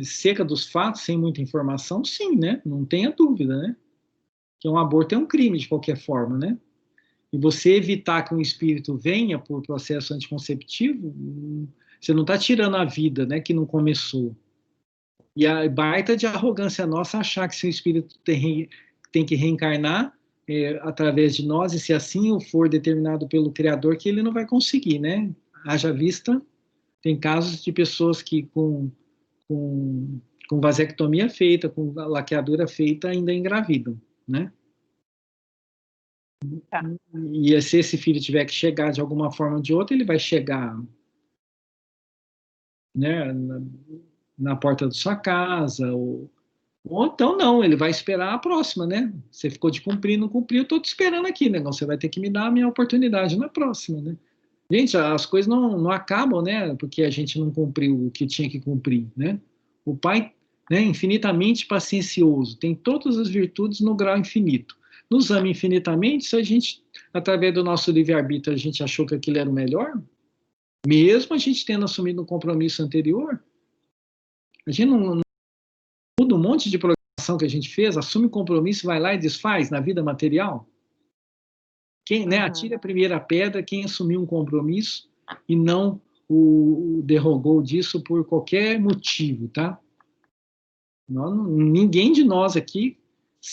seca dos fatos, sem muita informação, sim, né? Não tenha dúvida, né? Que um aborto é um crime, de qualquer forma, né? E você evitar que um espírito venha por processo anticonceptivo, você não está tirando a vida, né, que não começou. E a baita de arrogância nossa achar que seu espírito tem que reencarnar através de nós, e se assim o for determinado pelo Criador, que ele não vai conseguir, né? Haja vista, tem casos de pessoas que com vasectomia feita, com laqueadura feita, ainda engravidam, né? Tá. E se esse filho tiver que chegar de alguma forma ou de outra, ele vai chegar, né, na porta da sua casa, ou então não, ele vai esperar a próxima, né? Você ficou de cumprir, não cumpriu, eu tô te esperando aqui, né? Você vai ter que me dar a minha oportunidade na próxima, né? Gente, as coisas não acabam, né? Porque a gente não cumpriu o que tinha que cumprir, né? O Pai, né, infinitamente paciencioso, tem todas as virtudes no grau infinito. Nos ama infinitamente, se a gente, através do nosso livre-arbítrio, a gente achou que aquilo era o melhor, mesmo a gente tendo assumido um compromisso anterior, a gente não muda um monte de programação que a gente fez, assume um compromisso, vai lá e desfaz na vida material. Quem, né, atira a primeira pedra, quem assumiu um compromisso e não o derrogou disso por qualquer motivo, tá? Ninguém de nós aqui,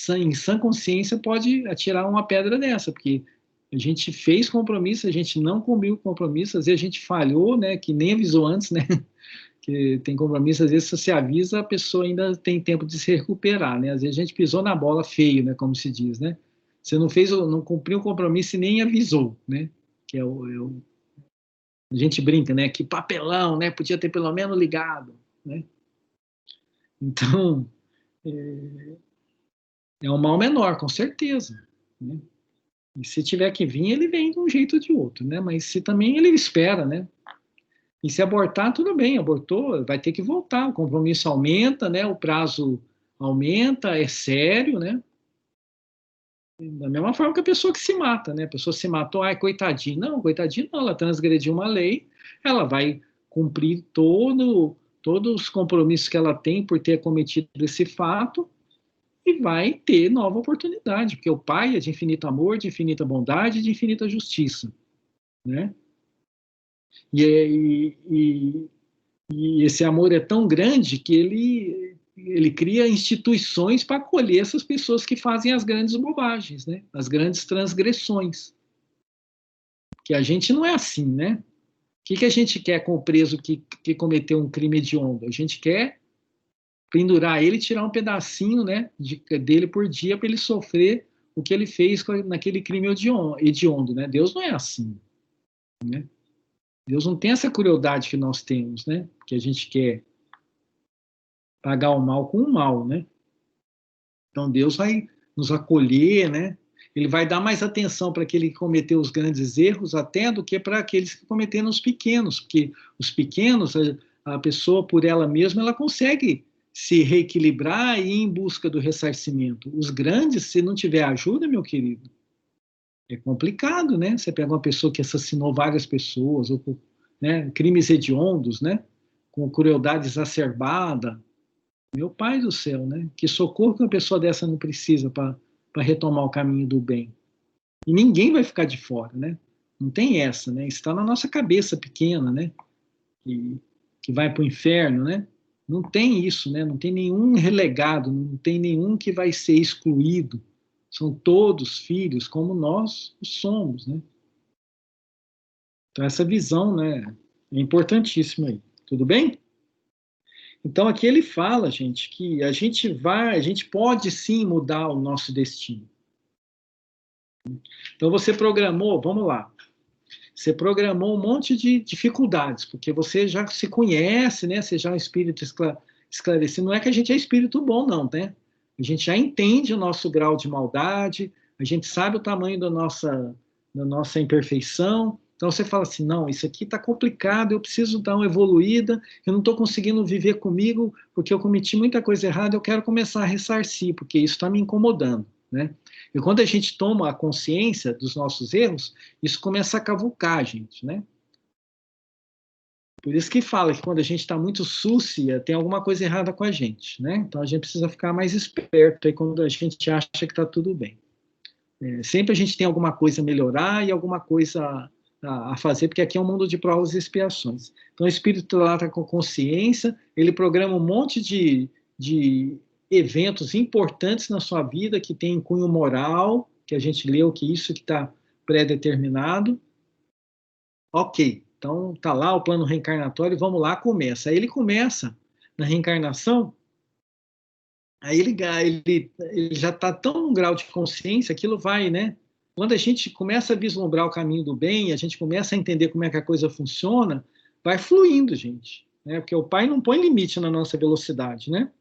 em sã consciência, pode atirar uma pedra dessa, porque a gente fez compromisso, a gente não cumpriu o compromisso, às vezes a gente falhou, né, que nem avisou antes, né, que tem compromisso, às vezes se você avisa, a pessoa ainda tem tempo de se recuperar, né, às vezes a gente pisou na bola feio, né, como se diz, né, você não cumpriu o compromisso e nem avisou, né, que a gente brinca, né, que papelão, né, podia ter pelo menos ligado, né. Então, é um mal menor, com certeza, né? E se tiver que vir, ele vem de um jeito ou de outro, né? Mas se também ele espera, né? E se abortar, tudo bem, abortou, vai ter que voltar, o compromisso aumenta, né? O prazo aumenta, é sério, né? Da mesma forma que a pessoa que se mata, né? A pessoa se matou, ai, coitadinha. Não, coitadinha não, ela transgrediu uma lei, ela vai cumprir todos os compromissos que ela tem por ter cometido esse fato, e vai ter nova oportunidade, porque o Pai é de infinito amor, de infinita bondade, de infinita justiça, né? E esse amor é tão grande que ele cria instituições para acolher essas pessoas que fazem as grandes bobagens, né? As grandes transgressões. Que a gente não é assim, né? O que a gente quer com o preso que cometeu um crime hediondo? A gente quer pendurar ele e tirar um pedacinho, né, dele por dia para ele sofrer o que ele fez naquele crime hediondo, né? Deus não é assim, né? Deus não tem essa crueldade que nós temos, né? Que a gente quer pagar o mal com o mal, né? Então Deus vai nos acolher, né? Ele vai dar mais atenção para aquele que cometeu os grandes erros até do que para aqueles que cometeram os pequenos, porque os pequenos, a pessoa por ela mesma, ela consegue se reequilibrar e ir em busca do ressarcimento. Os grandes, se não tiver ajuda, meu querido, é complicado, né? Você pega uma pessoa que assassinou várias pessoas, ou, né, crimes hediondos, né? Com crueldade exacerbada. Meu pai do céu, né? Que socorro que uma pessoa dessa não precisa para retomar o caminho do bem. E ninguém vai ficar de fora, né? Não tem essa, né? Está na nossa cabeça pequena, né? Que vai para o inferno, né? Não tem isso, né? Não tem nenhum relegado, não tem nenhum que vai ser excluído. São todos filhos como nós somos, né? Então essa visão, né, é importantíssima aí. Tudo bem? Então aqui ele fala, gente, que a gente pode sim mudar o nosso destino. Então você programou, vamos lá. Você programou um monte de dificuldades, porque você já se conhece, né? Você já é um espírito esclarecido. Não é que a gente é espírito bom, não, né? A gente já entende o nosso grau de maldade, a gente sabe o tamanho da nossa imperfeição, Então você fala assim, não, isso aqui está complicado, eu preciso dar uma evoluída, eu não estou conseguindo viver comigo porque eu cometi muita coisa errada, eu quero começar a ressarcir, porque isso está me incomodando, né? E quando a gente toma a consciência dos nossos erros, isso começa a cavucar a gente, né? Por isso que fala que quando a gente está muito súcia, tem alguma coisa errada com a gente, né? Então a gente precisa ficar mais esperto aí quando a gente acha que está tudo bem. Sempre a gente tem alguma coisa a melhorar e alguma coisa a fazer, porque aqui é um mundo de provas e expiações. Então o espírito lá está com consciência, ele programa um monte de eventos importantes na sua vida que tem cunho moral, que a gente leu que isso que está pré-determinado. Ok. Então, está lá o plano reencarnatório, vamos lá, começa. Aí ele começa na reencarnação, aí ele já está tão num grau de consciência, aquilo vai, né? Quando a gente começa a vislumbrar o caminho do bem, a gente começa a entender como é que a coisa funciona, vai fluindo, gente. Né? Porque o Pai não põe limite na nossa velocidade, né?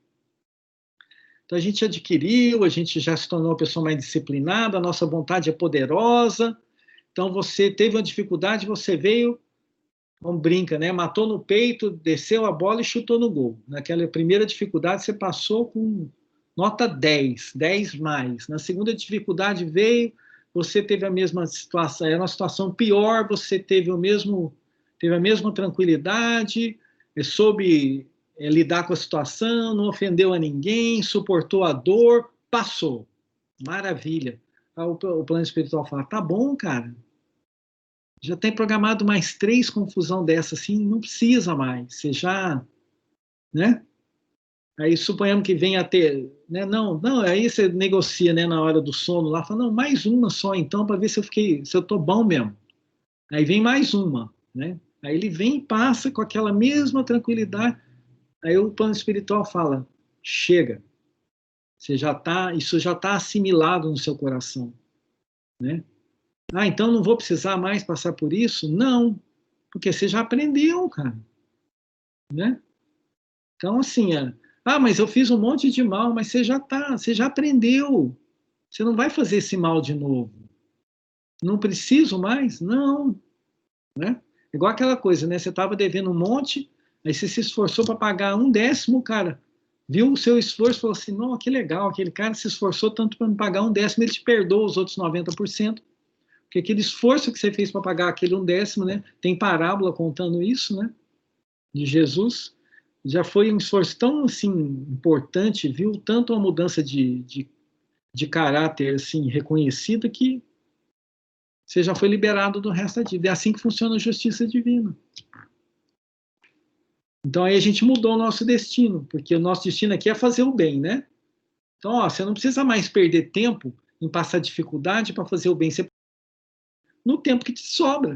Então, a gente adquiriu, a gente já se tornou uma pessoa mais disciplinada, a nossa vontade é poderosa. Então, você teve uma dificuldade, você veio... Não brinca, né? Matou no peito, desceu a bola e chutou no gol. Naquela primeira dificuldade, você passou com nota 10, 10 mais. Na segunda dificuldade veio, você teve a mesma situação, era uma situação pior, você teve a mesma tranquilidade, soube lidar com a situação, não ofendeu a ninguém, suportou a dor, passou. Maravilha. Aí o plano espiritual fala, tá bom, cara. Já tem programado mais 3 confusão dessa, assim, não precisa mais, você já, né? Aí suponhamos que venha a ter, né? Não, aí você negocia, né, na hora do sono lá, fala, não, mais uma só então, para ver se eu tô bom mesmo. Aí vem mais uma, né? Aí ele vem e passa com aquela mesma tranquilidade, aí o plano espiritual fala, chega, isso já está assimilado no seu coração, né? Ah, então não vou precisar mais passar por isso? Não, porque você já aprendeu, cara. Né? Então, assim, mas eu fiz um monte de mal, mas você já aprendeu. Você não vai fazer esse mal de novo. Não preciso mais? Não. Né? Igual aquela coisa, né? Você estava devendo um monte, aí você se esforçou para pagar 1/10, cara. Viu o seu esforço e falou assim, não, que legal, aquele cara se esforçou tanto para me pagar 1/10, ele te perdoa os outros 90%. Porque aquele esforço que você fez para pagar aquele 1/10, né? Tem parábola contando isso, né? De Jesus. Já foi um esforço tão, assim, importante, viu? Tanto uma mudança de caráter, assim, reconhecida que você já foi liberado do resto da dívida. É assim que funciona a justiça divina. Então, aí a gente mudou o nosso destino, porque o nosso destino aqui é fazer o bem, né? Então, você não precisa mais perder tempo em passar dificuldade para fazer o bem. Você no tempo que te sobra.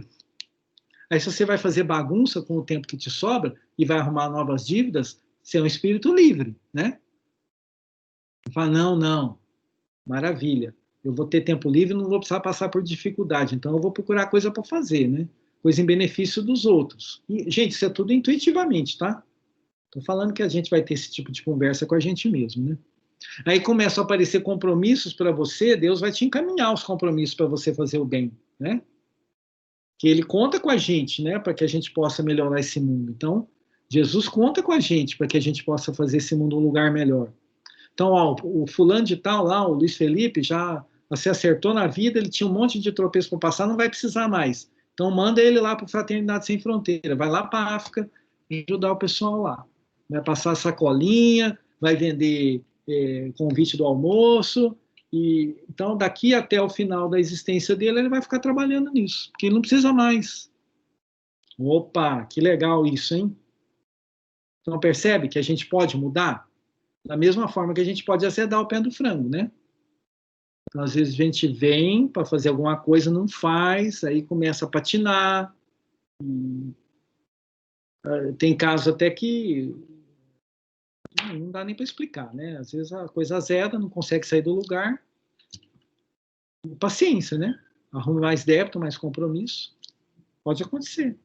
Aí se você vai fazer bagunça com o tempo que te sobra e vai arrumar novas dívidas, você é um espírito livre, né? Fala, não, maravilha. Eu vou ter tempo livre e não vou precisar passar por dificuldade, então eu vou procurar coisa para fazer, né? Coisa em benefício dos outros. E, gente, isso é tudo intuitivamente, tá? Estou falando que a gente vai ter esse tipo de conversa com a gente mesmo, né? Aí começam a aparecer compromissos para você, Deus vai te encaminhar os compromissos para você fazer o bem, né? Que ele conta com a gente, né, para que a gente possa melhorar esse mundo. Então, Jesus conta com a gente para que a gente possa fazer esse mundo um lugar melhor. Então, o fulano de tal lá, o Luiz Felipe, já você acertou na vida, ele tinha um monte de tropeço para passar, não vai precisar mais. Então, manda ele lá para o Fraternidade Sem Fronteira, vai lá para a África e ajudar o pessoal lá. Vai passar sacolinha, vai vender convite do almoço, e então daqui até o final da existência dele, ele vai ficar trabalhando nisso, porque ele não precisa mais. Opa, que legal isso, hein? Então percebe que a gente pode mudar? Da mesma forma que a gente pode azedar o pé do frango, né? Então, às vezes a gente vem para fazer alguma coisa, não faz, aí começa a patinar. Tem casos até que não dá nem para explicar, né? Às vezes a coisa azeda, não consegue sair do lugar. Paciência, né? Arrume mais débito, mais compromisso. Pode acontecer.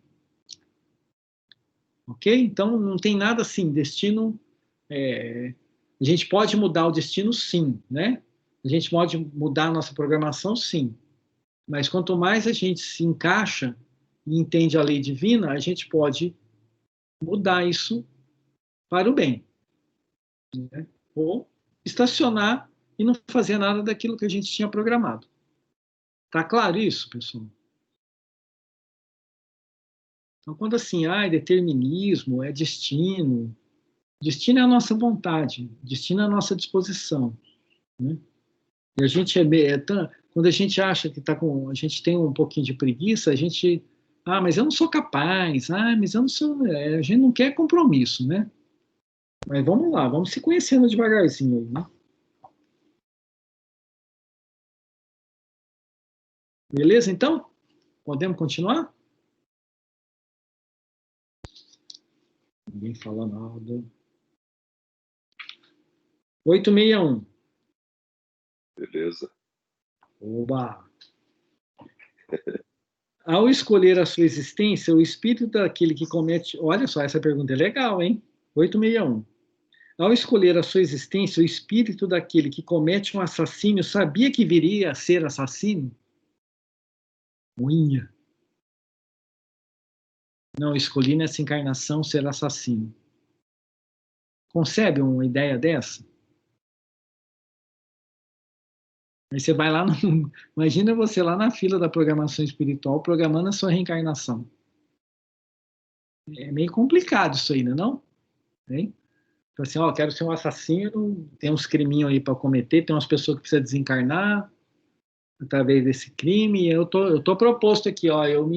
Ok? Então, não tem nada assim, destino... a gente pode mudar o destino, sim, né? A gente pode mudar a nossa programação, sim. Mas quanto mais a gente se encaixa e entende a lei divina, a gente pode mudar isso para o bem, né? Ou estacionar e não fazer nada daquilo que a gente tinha programado. Tá claro isso, pessoal? Então, quando assim, determinismo, é destino, destino é a nossa vontade, destino é a nossa disposição, né? E a gente quando a gente acha que a gente tem um pouquinho de preguiça, a gente, mas eu não sou capaz, mas eu não sou, a gente não quer compromisso, né? Mas vamos lá, vamos se conhecendo devagarzinho aí, né? Beleza, então? Podemos continuar? Ninguém fala nada. 861. Beleza. Oba! Ao escolher a sua existência, o espírito daquele que comete... Olha só, essa pergunta é legal, hein? 861. Ao escolher a sua existência, o espírito daquele que comete um assassínio sabia que viria a ser assassino? Unha. Não, escolhi nessa encarnação ser assassino. Concebe uma ideia dessa? Aí você vai lá Imagina você lá na fila da programação espiritual programando a sua reencarnação. É meio complicado isso aí, não? Hein? Então, assim, quero ser um assassino, tem uns criminhos aí para cometer, tem umas pessoas que precisam desencarnar através desse crime, eu tô proposto aqui, eu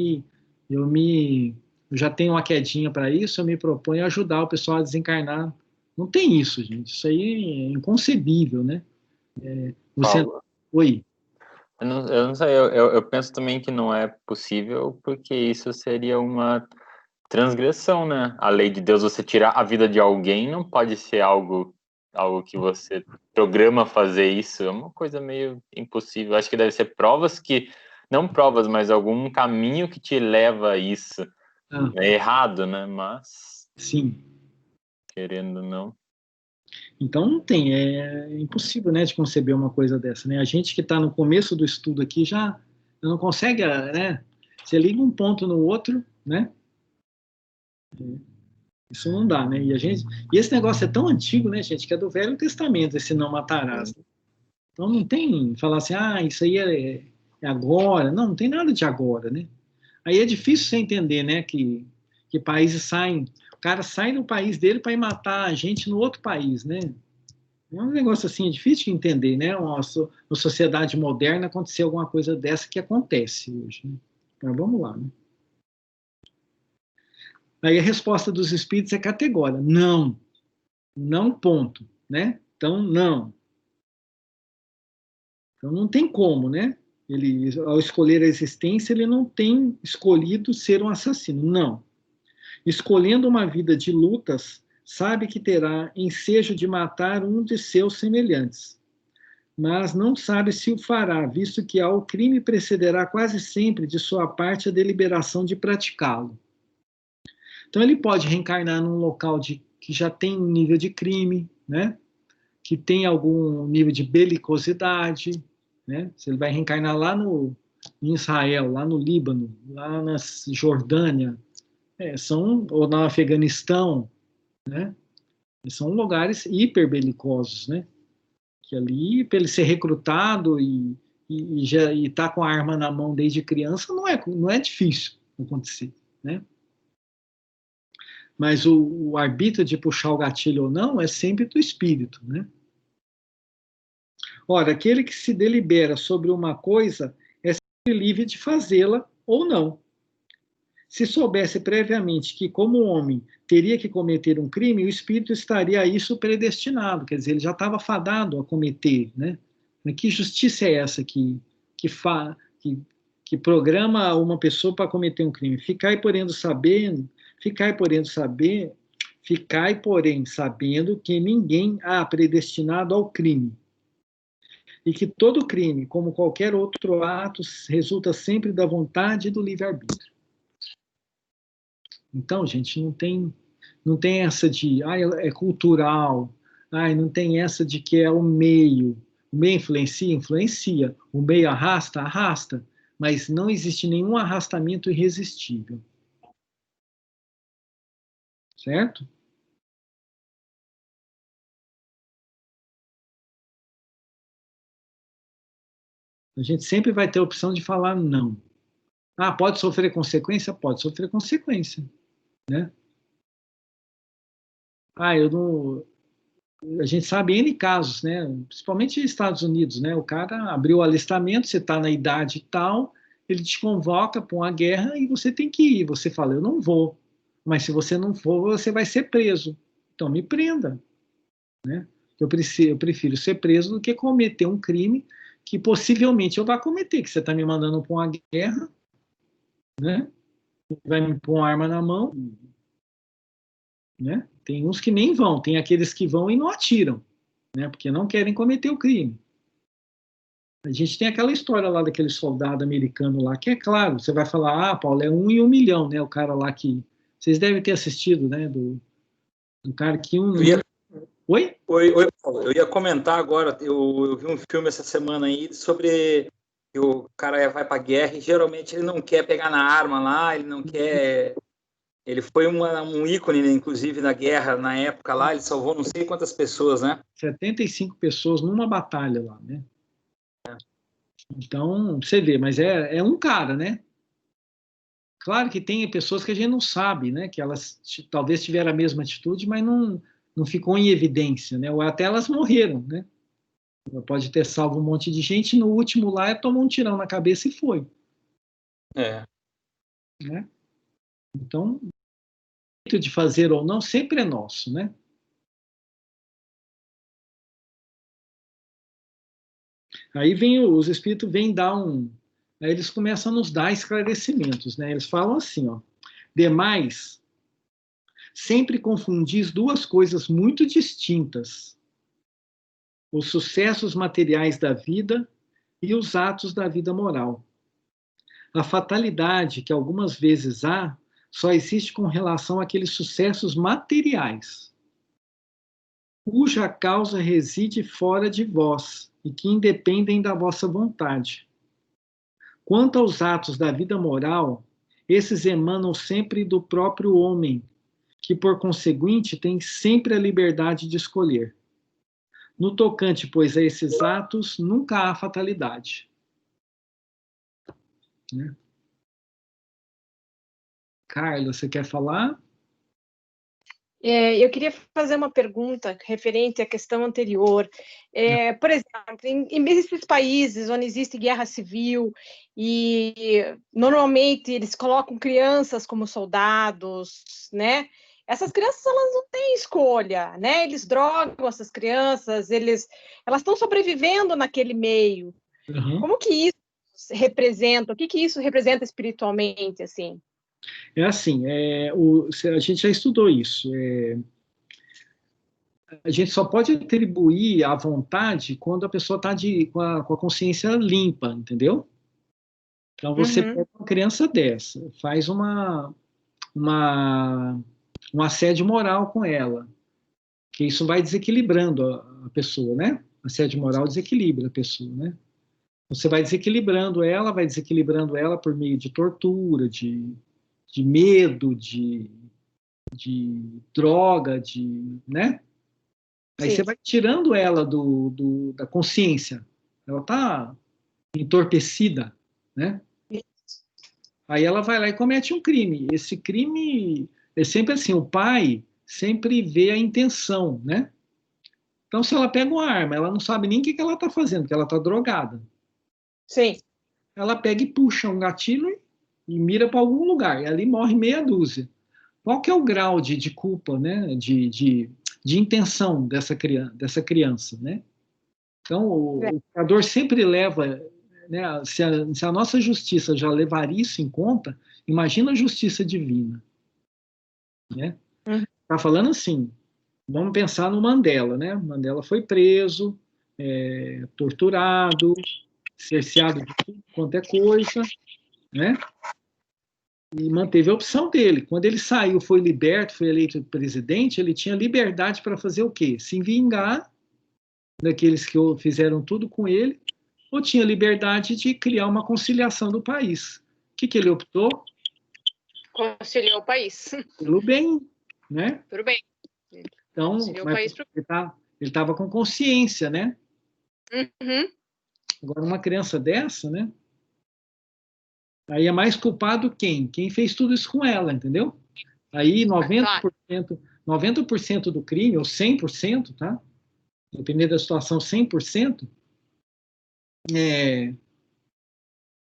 já tenho uma quedinha para isso, eu me proponho a ajudar o pessoal a desencarnar. Não tem isso, gente, isso aí é inconcebível, né? Oi? Eu não sei, eu penso também que não é possível, porque isso seria uma transgressão, né? A lei de Deus, você tirar a vida de alguém, não pode ser algo que você programa fazer isso, é uma coisa meio impossível. Acho que deve ser não provas, mas algum caminho que te leva a isso. É errado, né? Mas... Sim. Querendo ou não. Então não tem, é impossível, né, de conceber uma coisa dessa, né? A gente que está no começo do estudo aqui já não consegue, né? Você liga um ponto no outro, né? Isso não dá, né? E esse negócio é tão antigo, né, gente, que é do Velho Testamento, esse não matarás. Então não tem falar assim, isso aí é agora. Não tem nada de agora, né? Aí é difícil você entender, né, que países saem, o cara sai do país dele para ir matar a gente no outro país, né? É um negócio assim, é difícil de entender, né? Na sociedade moderna acontecer alguma coisa dessa que acontece hoje, né? Então vamos lá, né? Aí a resposta dos espíritos é categórica, não ponto, né? Então não tem como, né? Ele, ao escolher a existência, ele não tem escolhido ser um assassino, não. Escolhendo uma vida de lutas, sabe que terá ensejo de matar um de seus semelhantes, mas não sabe se o fará, visto que ao crime precederá quase sempre de sua parte a deliberação de praticá-lo. Então ele pode reencarnar num local que já tem um nível de crime, né? Que tem algum nível de belicosidade, né? Se ele vai reencarnar lá em Israel, lá no Líbano, lá na Jordânia, ou no Afeganistão, né? São lugares hiperbelicosos, né? Que ali, para ele ser recrutado e estar com a arma na mão desde criança, não é difícil acontecer, né? Mas o arbítrio de puxar o gatilho ou não é sempre do espírito, né? Ora, aquele que se delibera sobre uma coisa é sempre livre de fazê-la ou não. Se soubesse previamente que, como homem, teria que cometer um crime, o espírito estaria a isso predestinado, quer dizer, ele já estava fadado a cometer, né? Mas que justiça é essa que programa uma pessoa para cometer um crime? Ficai, porém, sabendo que ninguém há predestinado ao crime, e que todo crime, como qualquer outro ato, resulta sempre da vontade e do livre-arbítrio. Então, gente, não tem essa de, é cultural, não tem essa de que é o meio. O meio influencia? Influencia. O meio arrasta? Arrasta. mas não existe nenhum arrastamento irresistível. Certo? A gente sempre vai ter a opção de falar não. Ah, pode sofrer consequência? Pode sofrer consequência, né? Ah, eu não... A gente sabe N casos, né? Principalmente nos Estados Unidos, né? O cara abriu o alistamento, você está na idade tal, ele te convoca para uma guerra e você tem que ir. Você fala, eu não vou. Mas se você não for, você vai ser preso. Então me prenda, né? Eu prefiro ser preso do que cometer um crime que possivelmente eu vá cometer, que você está me mandando para uma guerra, né? Vai me pôr uma arma na mão, né? Tem uns que nem vão, tem aqueles que vão e não atiram, né? Porque não querem cometer o crime. A gente tem aquela história lá daquele soldado americano lá, que é claro, você vai falar, ah, Paulo, é 1 em 1 milhão, né? O cara lá que... Vocês devem ter assistido, né? Do cara que Oi? Oi, Paulo. Eu ia comentar agora, eu vi um filme essa semana aí sobre que o cara vai para a guerra e geralmente ele não quer pegar na arma lá, ele não quer... Ele foi um ícone, né, inclusive, na guerra, na época lá, ele salvou não sei quantas pessoas, né? 75 pessoas numa batalha lá, né? Então, você vê, mas é um cara, né? Claro que tem pessoas que a gente não sabe, né? Que elas talvez tiveram a mesma atitude, mas não ficou em evidência, né? Ou até elas morreram, né? Pode ter salvo um monte de gente, no último lá tomou um tirão na cabeça e foi. É. Né? Então, o jeito de fazer ou não sempre é nosso, né? Aí os espíritos vêm dar aí eles começam a nos dar esclarecimentos, né? Eles falam assim, ó. Demais, sempre confundis duas coisas muito distintas: os sucessos materiais da vida e os atos da vida moral. A fatalidade que algumas vezes há só existe com relação àqueles sucessos materiais, cuja causa reside fora de vós e que independem da vossa vontade. Quanto aos atos da vida moral, esses emanam sempre do próprio homem, que por conseguinte tem sempre a liberdade de escolher. No tocante, pois, a esses atos, nunca há fatalidade. Né? Carla, você quer falar? Eu queria fazer uma pergunta referente à questão anterior. Por exemplo, em esses países onde existe guerra civil e normalmente eles colocam crianças como soldados, né? Essas crianças elas não têm escolha, né? Eles drogam essas crianças, elas estão sobrevivendo naquele meio. Uhum. Como que isso representa? O que isso representa espiritualmente, assim? É assim, a gente já estudou isso. A gente só pode atribuir a vontade quando a pessoa está com a consciência limpa, entendeu? Então você pega uma criança dessa, faz um assédio moral com ela, que isso vai desequilibrando a pessoa, né? Assédio moral desequilibra a pessoa, né? Você vai desequilibrando ela por meio de tortura, de medo, de droga, né? Aí Sim. você vai tirando ela da consciência. Ela está entorpecida, né? Aí ela vai lá e comete um crime. Esse crime é sempre assim, o pai sempre vê a intenção, né? Então, se ela pega uma arma, ela não sabe nem o que ela está fazendo, porque ela está drogada. Sim. Ela pega e puxa um gatilho e mira para algum lugar. E ali morre meia dúzia. Qual que é o grau de culpa, né? De intenção dessa criança, né? Então, o Criador sempre leva, né? Se a nossa justiça já levar isso em conta, imagina a justiça divina, né? Tá falando assim, vamos pensar no Mandela, né? Mandela foi preso, torturado, cerceado de tudo quanto é coisa, né? E manteve a opção dele. Quando ele saiu, foi liberto, foi eleito presidente, ele tinha liberdade para fazer o quê? Se vingar daqueles que fizeram tudo com ele, ou tinha liberdade de criar uma conciliação do país. O que ele optou? Conciliou o país. Pelo bem, né? Tudo bem. Então, Conciliou o país pro... ele estava com consciência, né? Uhum. Agora, uma criança dessa, né? Aí é mais culpado quem? Quem fez tudo isso com ela, entendeu? Aí 90% do crime, ou 100%, tá? Dependendo da situação, 100%.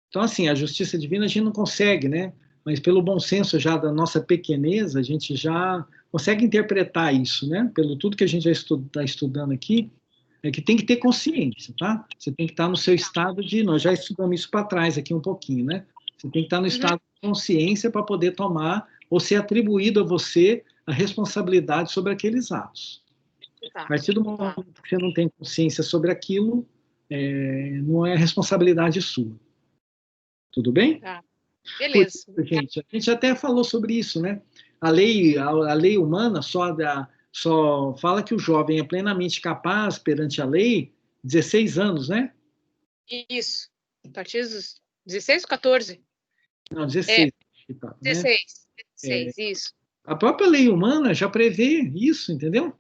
Então, assim, a justiça divina a gente não consegue, né? Mas pelo bom senso já da nossa pequeneza, a gente já consegue interpretar isso, né? Pelo tudo que a gente já está estudando aqui, é que tem que ter consciência, tá? Você tem que estar no seu estado de... Nós já estudamos isso para trás aqui um pouquinho, né? Você tem que estar no estado de consciência para poder tomar ou ser atribuído a você a responsabilidade sobre aqueles atos. A partir do momento que você não tem consciência sobre aquilo, não é responsabilidade sua. Tudo bem? Beleza. Isso, gente, a gente até falou sobre isso, né? A lei humana só fala que o jovem é plenamente capaz perante a lei 16 anos, né? Isso. A partir dos 16 ou 14? Não, 16. 16, isso. A própria lei humana já prevê isso, entendeu?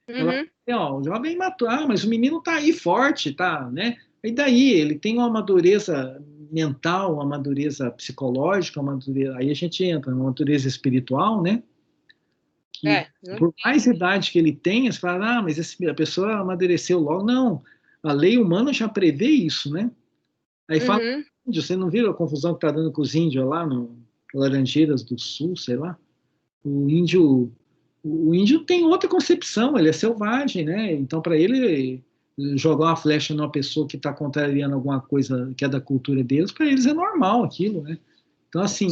Uhum. Ela, o jovem matou, mas o menino tá aí forte, tá, né? E daí, ele tem uma madureza mental, uma madureza psicológica, aí a gente entra, uma madureza espiritual, né? Por mais idade que ele tenha, você fala, mas a pessoa amadureceu logo. Não, a lei humana já prevê isso, né? Aí fala, você não viu a confusão que tá dando com os índios lá no Laranjeiras do Sul, sei lá? O índio tem outra concepção, ele é selvagem, né? Então, para ele, jogar uma flecha numa pessoa que está contrariando alguma coisa que é da cultura deles, para eles é normal aquilo, né? Então, assim,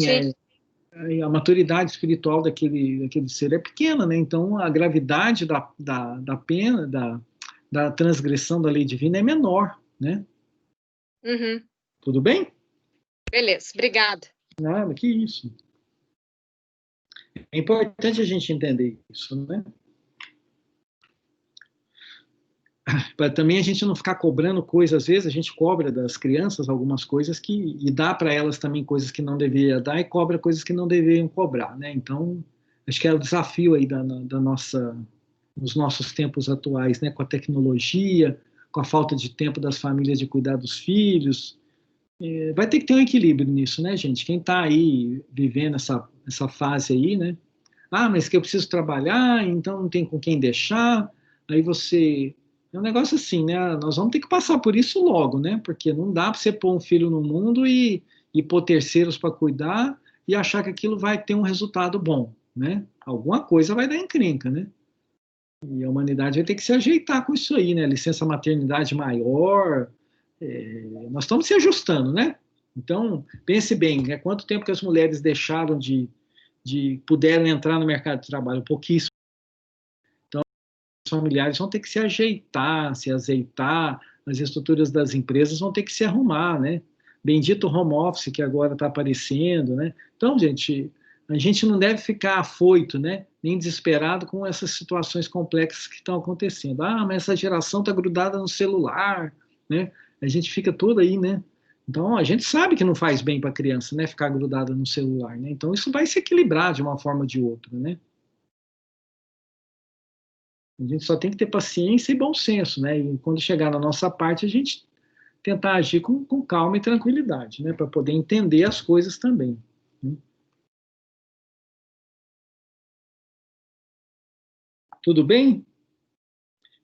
a maturidade espiritual daquele ser é pequena, né? Então, a gravidade da pena, da transgressão da lei divina é menor, né? Uhum. Tudo bem? Beleza, obrigada. Nada, que isso. É importante a gente entender isso, né? Para também a gente não ficar cobrando coisas, às vezes a gente cobra das crianças algumas coisas e dá para elas também coisas que não deveria dar e cobra coisas que não deveriam cobrar, né? Então, acho que é o desafio aí nos nossos tempos atuais, né? Com a tecnologia, com a falta de tempo das famílias de cuidar dos filhos, vai ter que ter um equilíbrio nisso, né, gente? Quem está aí vivendo essa fase aí, né? Mas que eu preciso trabalhar, então não tem com quem deixar, aí você... É um negócio assim, né? Nós vamos ter que passar por isso logo, né? Porque não dá para você pôr um filho no mundo e pôr terceiros para cuidar e achar que aquilo vai ter um resultado bom, né? Alguma coisa vai dar encrenca, né? E a humanidade vai ter que se ajeitar com isso aí, né? Licença maternidade maior, nós estamos se ajustando, né? Então, pense bem, né? Quanto tempo que as mulheres deixaram puderam entrar no mercado de trabalho? Pouquíssimo. Então, os familiares vão ter que se ajeitar, se azeitar, as estruturas das empresas vão ter que se arrumar, né? Bendito home office que agora está aparecendo, né? Então, gente, a gente não deve ficar afoito, né? Nem desesperado com essas situações complexas que estão acontecendo. Mas essa geração está grudada no celular, né? A gente fica todo aí, né? Então, a gente sabe que não faz bem para a criança, né? Ficar grudada no celular, né? Então, isso vai se equilibrar de uma forma ou de outra, né? A gente só tem que ter paciência e bom senso, né? E quando chegar na nossa parte, a gente tentar agir com calma e tranquilidade, né? Para poder entender as coisas também. Né? Tudo bem?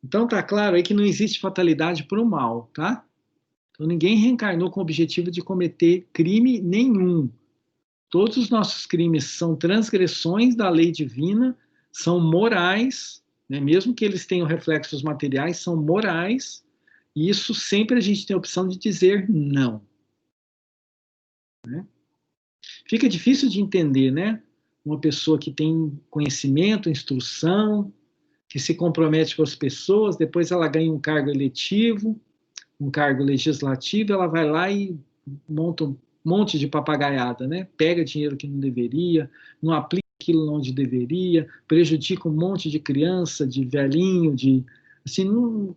Então, tá claro aí que não existe fatalidade para o mal, tá? Então, ninguém reencarnou com o objetivo de cometer crime nenhum. Todos os nossos crimes são transgressões da lei divina, são morais, né? Mesmo que eles tenham reflexos materiais, são morais, e isso sempre a gente tem a opção de dizer não. Né? Fica difícil de entender, né? Uma pessoa que tem conhecimento, instrução, que se compromete com as pessoas, depois ela ganha um cargo eletivo, um cargo legislativo, ela vai lá e monta um monte de papagaiada, né? Pega dinheiro que não deveria, não aplica aquilo onde deveria, prejudica um monte de criança, de velhinho, de Assim,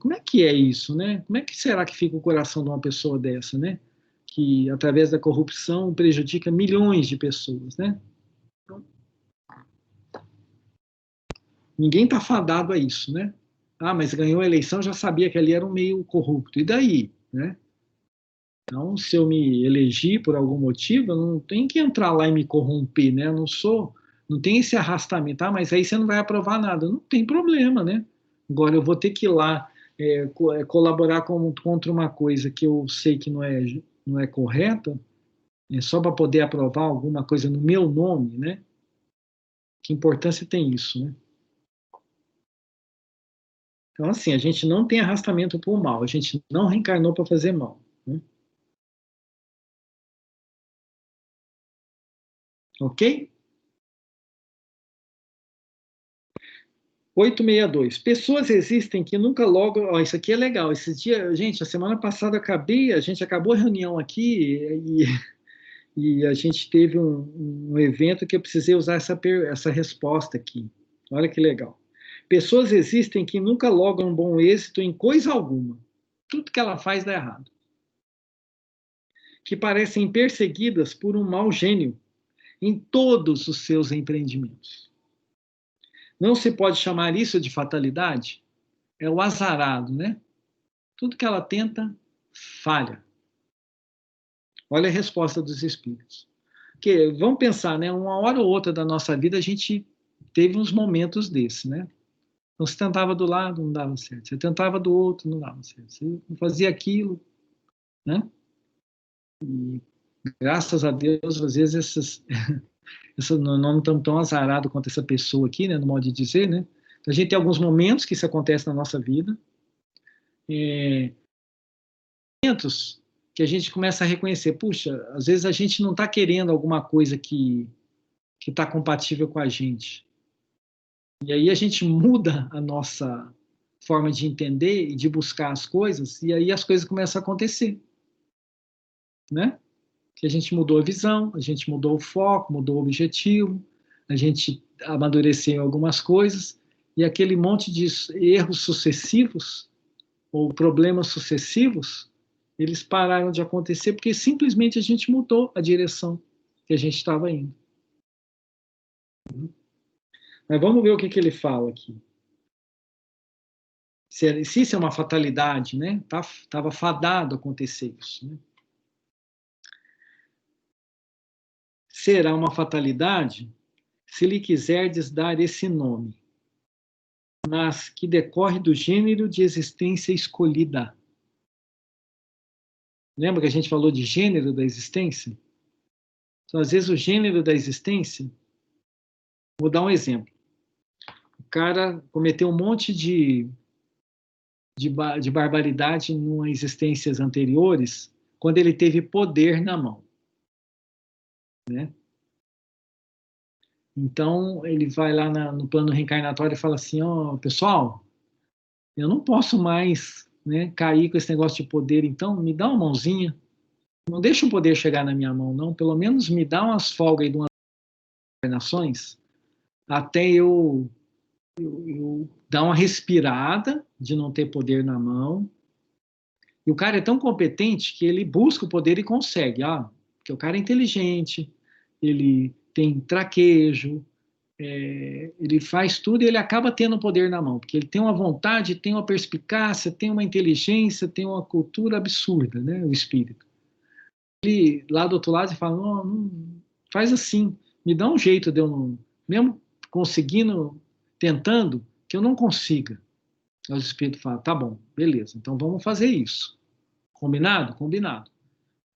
como é que é isso, né? Como é que será que fica o coração de uma pessoa dessa, né? Que, através da corrupção, prejudica milhões de pessoas, né? Então, ninguém está fadado a isso, né? Ah, mas ganhou a eleição, já sabia que ali era um meio corrupto. E daí, né? Então, se eu me elegi por algum motivo, eu não tenho que entrar lá e me corromper, né? Eu não tem esse arrastamento. Ah, mas aí você não vai aprovar nada. Não tem problema, né? Agora, eu vou ter que ir lá colaborar contra uma coisa que eu sei que não é correta, só para poder aprovar alguma coisa no meu nome, né? Que importância tem isso, né? Então, assim, a gente não tem arrastamento para o mal, a gente não reencarnou para fazer mal, né? Ok? 862. Pessoas existem que nunca logo. Ó, isso aqui é legal. Esses dias, gente, a semana passada a gente acabou a reunião aqui e a gente teve um evento que eu precisei usar essa resposta aqui. Olha que legal. Pessoas existem que nunca logram bom êxito em coisa alguma. Tudo que ela faz dá errado. Que parecem perseguidas por um mau gênio em todos os seus empreendimentos. Não se pode chamar isso de fatalidade? É o azarado, né? Tudo que ela tenta, falha. Olha a resposta dos espíritos. Porque, vamos pensar, né? Uma hora ou outra da nossa vida a gente teve uns momentos desses, né? Então, você tentava do lado, não dava certo. Você tentava do outro, não dava certo. Você fazia aquilo, né? E, graças a Deus, às vezes não estamos tão azarados quanto essa pessoa aqui, né? No modo de dizer, né? Então, a gente tem alguns momentos que isso acontece na nossa vida. Momentos que a gente começa a reconhecer, puxa, às vezes a gente não está querendo alguma coisa que está compatível com a gente. E aí a gente muda a nossa forma de entender e de buscar as coisas, e aí as coisas começam a acontecer, né? Que a gente mudou a visão, a gente mudou o foco, mudou o objetivo, a gente amadureceu em algumas coisas, e aquele monte de erros sucessivos, ou problemas sucessivos, eles pararam de acontecer porque simplesmente a gente mudou a direção que a gente estava indo. Mas vamos ver o que ele fala aqui. Se isso é uma fatalidade, né? Estava fadado a acontecer isso, né? Será uma fatalidade se lhe quiserdes dar esse nome, mas que decorre do gênero de existência escolhida. Lembra que a gente falou de gênero da existência? Então, às vezes, o gênero da existência... Vou dar um exemplo. O cara cometeu um monte de barbaridade em existências anteriores, quando ele teve poder na mão, né? Então, ele vai lá no plano reencarnatório e fala assim, ó, pessoal, eu não posso mais, né, cair com esse negócio de poder, então me dá uma mãozinha, não deixa o poder chegar na minha mão, não, pelo menos me dá umas folgas aí de umas encarnações, até eu dar uma respirada de não ter poder na mão. E o cara é tão competente que ele busca o poder e consegue. Porque o cara é inteligente, ele tem traquejo, ele faz tudo e ele acaba tendo o poder na mão, porque ele tem uma vontade, tem uma perspicácia, tem uma inteligência, tem uma cultura absurda, né, o espírito. Ele, lá do outro lado, fala, não, faz assim, me dá um jeito de eu não, mesmo conseguindo, tentando, que eu não consiga. Aí o espírito fala, tá bom, beleza, então vamos fazer isso. Combinado? Combinado.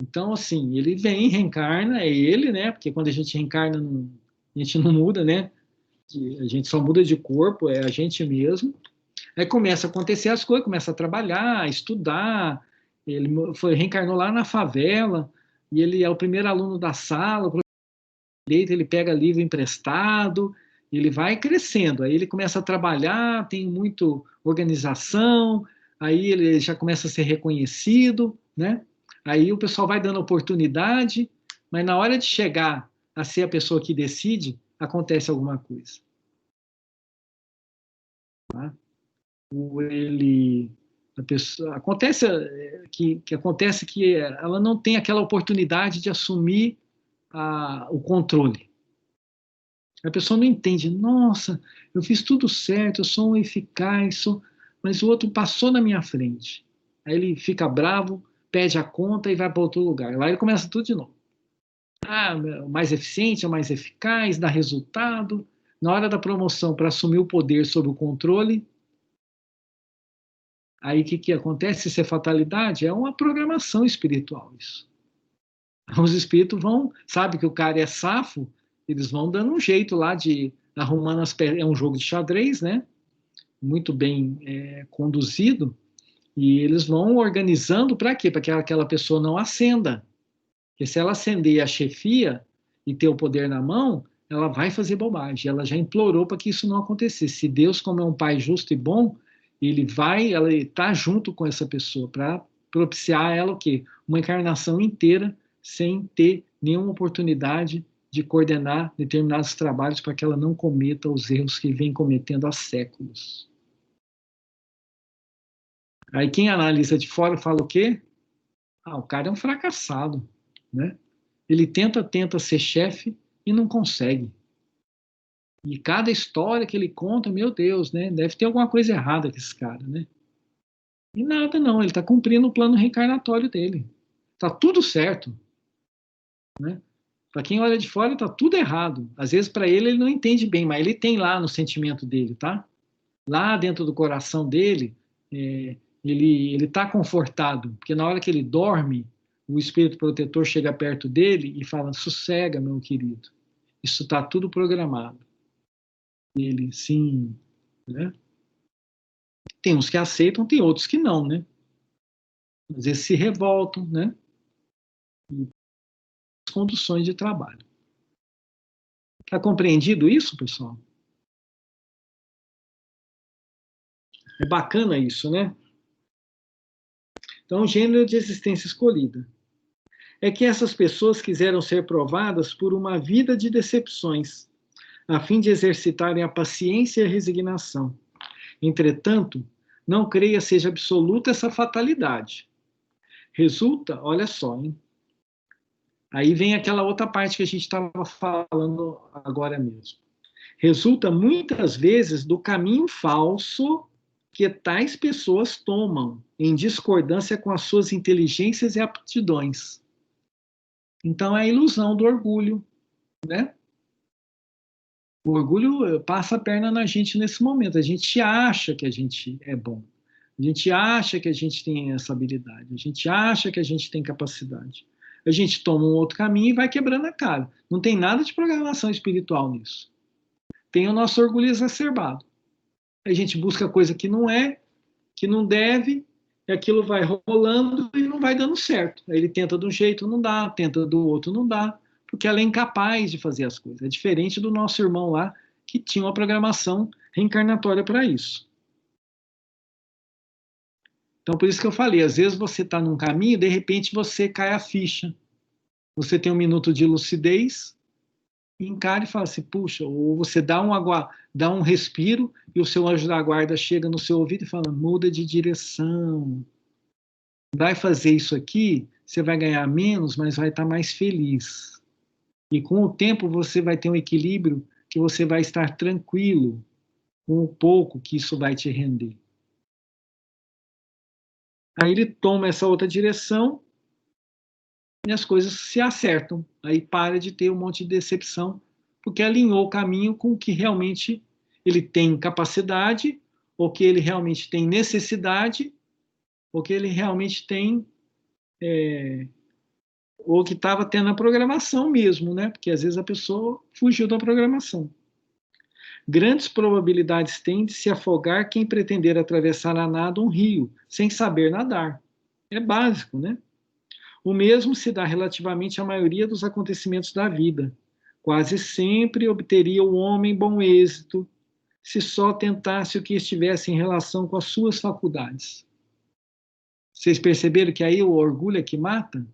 Então, assim, ele vem, reencarna, é ele, né? Porque quando a gente reencarna, a gente não muda, né? A gente só muda de corpo, é a gente mesmo. Aí começa a acontecer as coisas, começa a trabalhar, a estudar. Ele reencarnou lá na favela, e ele é o primeiro aluno da sala, ele pega livro emprestado, ele vai crescendo. Aí ele começa a trabalhar, tem muita organização, aí ele já começa a ser reconhecido, né? Aí o pessoal vai dando oportunidade, mas na hora de chegar a ser a pessoa que decide, acontece alguma coisa. Tá? ou a pessoa, acontece que ela não tem aquela oportunidade de assumir o controle. A pessoa não entende, nossa, eu fiz tudo certo, eu sou um eficaz, mas o outro passou na minha frente. Aí ele fica bravo, pede a conta e vai para outro lugar. Lá ele começa tudo de novo. O mais eficiente, o mais eficaz, dá resultado. Na hora da promoção, para assumir o poder sobre o controle, aí o que acontece? Isso é fatalidade? É uma programação espiritual, isso. Os espíritos sabe que o cara é safo, eles vão dando um jeito lá de arrumando é um jogo de xadrez, né? Muito bem conduzido, e eles vão organizando para quê? Para que aquela pessoa não ascenda. Porque se ela ascender a chefia e ter o poder na mão, ela vai fazer bobagem. Ela já implorou para que isso não acontecesse. Se Deus, como é um pai justo e bom, ela está junto com essa pessoa para propiciar a ela o quê? Uma encarnação inteira sem ter nenhuma oportunidade de coordenar determinados trabalhos para que ela não cometa os erros que vem cometendo há séculos. Aí quem analisa de fora fala o quê? O cara é um fracassado, né? Ele tenta ser chefe e não consegue. E cada história que ele conta, meu Deus, né? Deve ter alguma coisa errada com esse cara, né? E nada não, ele está cumprindo o plano reencarnatório dele. Tá tudo certo, né? Para quem olha de fora, tá tudo errado. Às vezes para ele não entende bem, mas ele tem lá no sentimento dele, tá? Lá dentro do coração dele, ele está confortado, porque na hora que ele dorme, o espírito protetor chega perto dele e fala: sossega, meu querido, isso está tudo programado. Ele, sim, né? Tem uns que aceitam, tem outros que não, né? Às vezes se revoltam, né? E as conduções de trabalho. Está compreendido isso, pessoal? É bacana isso, né? Então, gênero de existência escolhida. É que essas pessoas quiseram ser provadas por uma vida de decepções, a fim de exercitarem a paciência e a resignação. Entretanto, não creia seja absoluta essa fatalidade. Resulta, olha só, hein? Aí vem aquela outra parte que a gente estava falando agora mesmo. Resulta muitas vezes do caminho falso que tais pessoas tomam, em discordância com as suas inteligências e aptidões. Então, é a ilusão do orgulho, né? O orgulho passa a perna na gente nesse momento. A gente acha que a gente é bom. A gente acha que a gente tem essa habilidade. A gente acha que a gente tem capacidade. A gente toma um outro caminho e vai quebrando a cara. Não tem nada de programação espiritual nisso. Tem o nosso orgulho exacerbado. A gente busca coisa que não é, que não deve, e aquilo vai rolando e não vai dando certo. Aí ele tenta de um jeito, não dá, tenta do outro, não dá, porque ela é incapaz de fazer as coisas. É diferente do nosso irmão lá, que tinha uma programação reencarnatória para isso. Então, por isso que eu falei, às vezes você está num caminho, de repente você cai a ficha. Você tem um minuto de lucidez, encara e fala assim, puxa, ou você dá um respiro e o seu anjo da guarda chega no seu ouvido e fala, muda de direção. Vai fazer isso aqui, você vai ganhar menos, mas vai estar mais feliz. E com o tempo você vai ter um equilíbrio que você vai estar tranquilo com o pouco que isso vai te render. Aí ele toma essa outra direção e as coisas se acertam. Aí para de ter um monte de decepção, porque alinhou o caminho com o que realmente ele tem capacidade, ou que ele realmente tem necessidade, ou que ele realmente tem, ou que estava tendo a programação mesmo, né? Porque às vezes a pessoa fugiu da programação. Grandes probabilidades tem de se afogar quem pretender atravessar a nado um rio, sem saber nadar. É básico, né? O mesmo se dá relativamente à maioria dos acontecimentos da vida. Quase sempre obteria o homem bom êxito se só tentasse o que estivesse em relação com as suas faculdades. Vocês perceberam que aí o orgulho é que mata?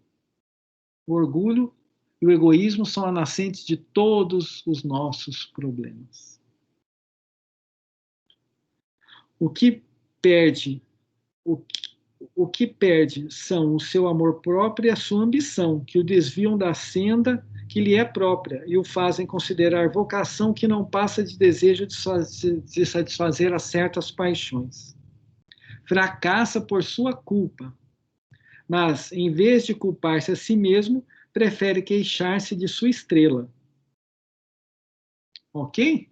O orgulho e o egoísmo são a nascente de todos os nossos problemas. O que perde, o que perde são o seu amor próprio e a sua ambição, que o desviam da senda que lhe é própria e o fazem considerar vocação que não passa de desejo de satisfazer a certas paixões. Fracassa por sua culpa, mas, em vez de culpar-se a si mesmo, prefere queixar-se de sua estrela. Ok?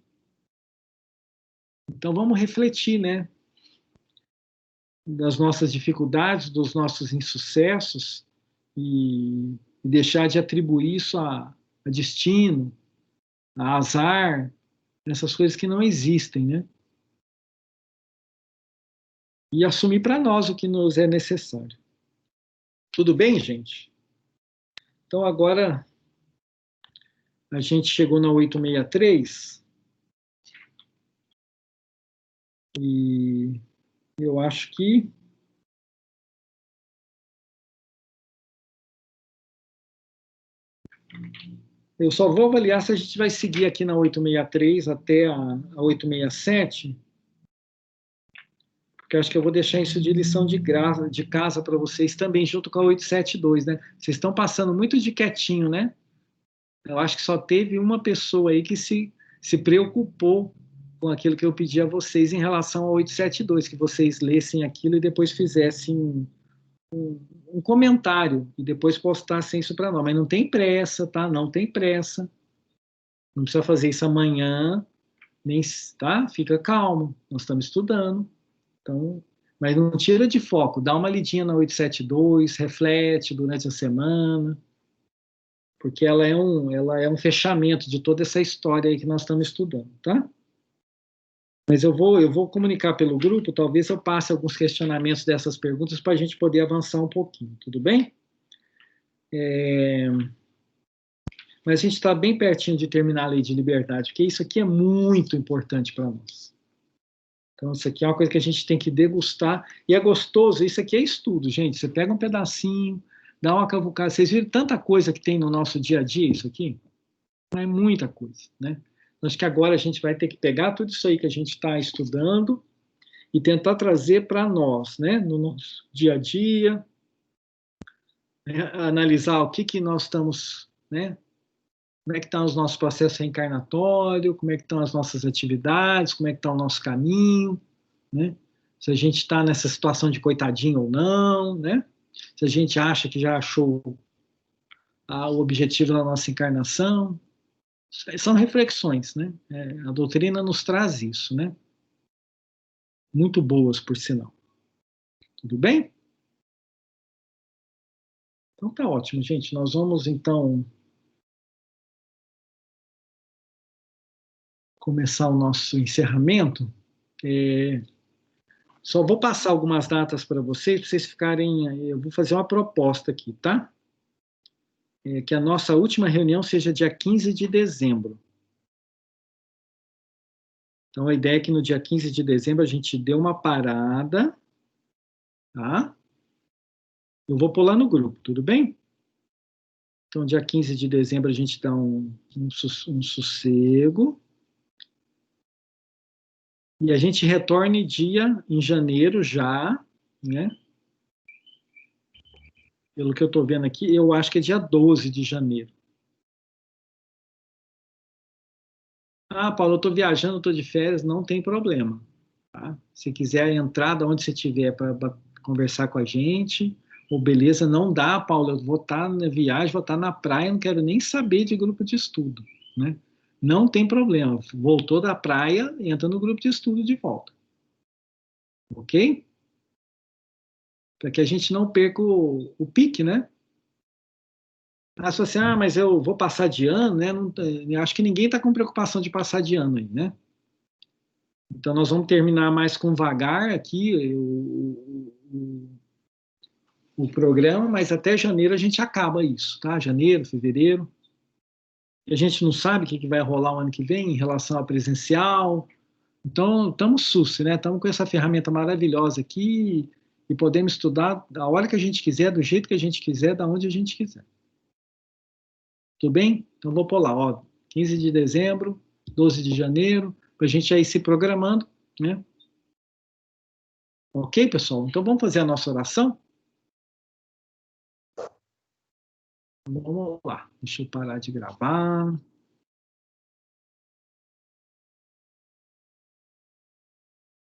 Então, vamos refletir, né? Das nossas dificuldades, dos nossos insucessos, e deixar de atribuir isso a destino, a azar, essas coisas que não existem, né? E assumir para nós o que nos é necessário. Tudo bem, gente? Então, agora a gente chegou na 863 e eu acho que eu só vou avaliar se a gente vai seguir aqui na 863 até a 867, porque eu acho que eu vou deixar isso de lição de casa para vocês também, junto com a 872, né? Vocês estão passando muito de quietinho, né? Eu acho que só teve uma pessoa aí que se preocupou com aquilo que eu pedi a vocês em relação ao 872, que vocês lessem aquilo e depois fizessem um comentário e depois postassem isso para nós. Mas não tem pressa, tá? Não tem pressa. Não precisa fazer isso amanhã, nem, tá? Fica calmo. Nós estamos estudando. Então, mas não tira de foco. Dá uma lidinha na 872, reflete durante a semana, porque ela é um fechamento de toda essa história aí que nós estamos estudando, tá? Mas eu vou comunicar pelo grupo, talvez eu passe alguns questionamentos dessas perguntas para a gente poder avançar um pouquinho, tudo bem? Mas a gente está bem pertinho de terminar a lei de liberdade, porque isso aqui é muito importante para nós. Então, isso aqui é uma coisa que a gente tem que degustar, e é gostoso, isso aqui é estudo, gente. Você pega um pedacinho, dá uma cavucada, vocês viram tanta coisa que tem no nosso dia a dia, isso aqui? É muita coisa, né? Acho que agora a gente vai ter que pegar tudo isso aí que a gente está estudando e tentar trazer para nós, né, no nosso dia a dia, né, analisar o que nós estamos, né, como é que estão os nossos processos reencarnatórios, como é que estão as nossas atividades, como é que está o nosso caminho, né, se a gente está nessa situação de coitadinho ou não, né, se a gente acha que já achou o objetivo da nossa encarnação. São reflexões, né? A doutrina nos traz isso, né? Muito boas, por sinal. Tudo bem? Então tá ótimo, gente. Nós vamos, então, começar o nosso encerramento. Só vou passar algumas datas para vocês ficarem... Eu vou fazer uma proposta aqui, tá? Que a nossa última reunião seja dia 15 de dezembro. Então, a ideia é que no dia 15 de dezembro a gente dê uma parada, tá? Eu vou pular no grupo, tudo bem? Então, dia 15 de dezembro a gente dá um sossego. E a gente retorne em janeiro já, né? Pelo que eu estou vendo aqui, eu acho que é dia 12 de janeiro. Ah, Paulo, eu estou viajando, estou de férias, não tem problema. Tá? Se quiser entrar de onde você estiver para conversar com a gente, ou beleza, não dá, Paulo, eu vou estar na viagem, vou estar na praia, não quero nem saber de grupo de estudo, né? Não tem problema, voltou da praia, entra no grupo de estudo de volta. Ok? Para que a gente não perca o pique, né? Ah, se você, mas eu vou passar de ano, né? Não, acho que ninguém está com preocupação de passar de ano aí, né? Então, nós vamos terminar mais com vagar aqui o programa, mas até janeiro a gente acaba isso, tá? Janeiro, fevereiro. E a gente não sabe o que vai rolar o ano que vem em relação ao presencial. Então, estamos SUS, né? Estamos com essa ferramenta maravilhosa aqui e podemos estudar a hora que a gente quiser, do jeito que a gente quiser, da onde a gente quiser. Tudo bem? Então, vou pôr lá, ó, 15 de dezembro, 12 de janeiro, para a gente já ir se programando, né? Ok, pessoal? Então vamos fazer a nossa oração? Vamos lá. Deixa eu parar de gravar.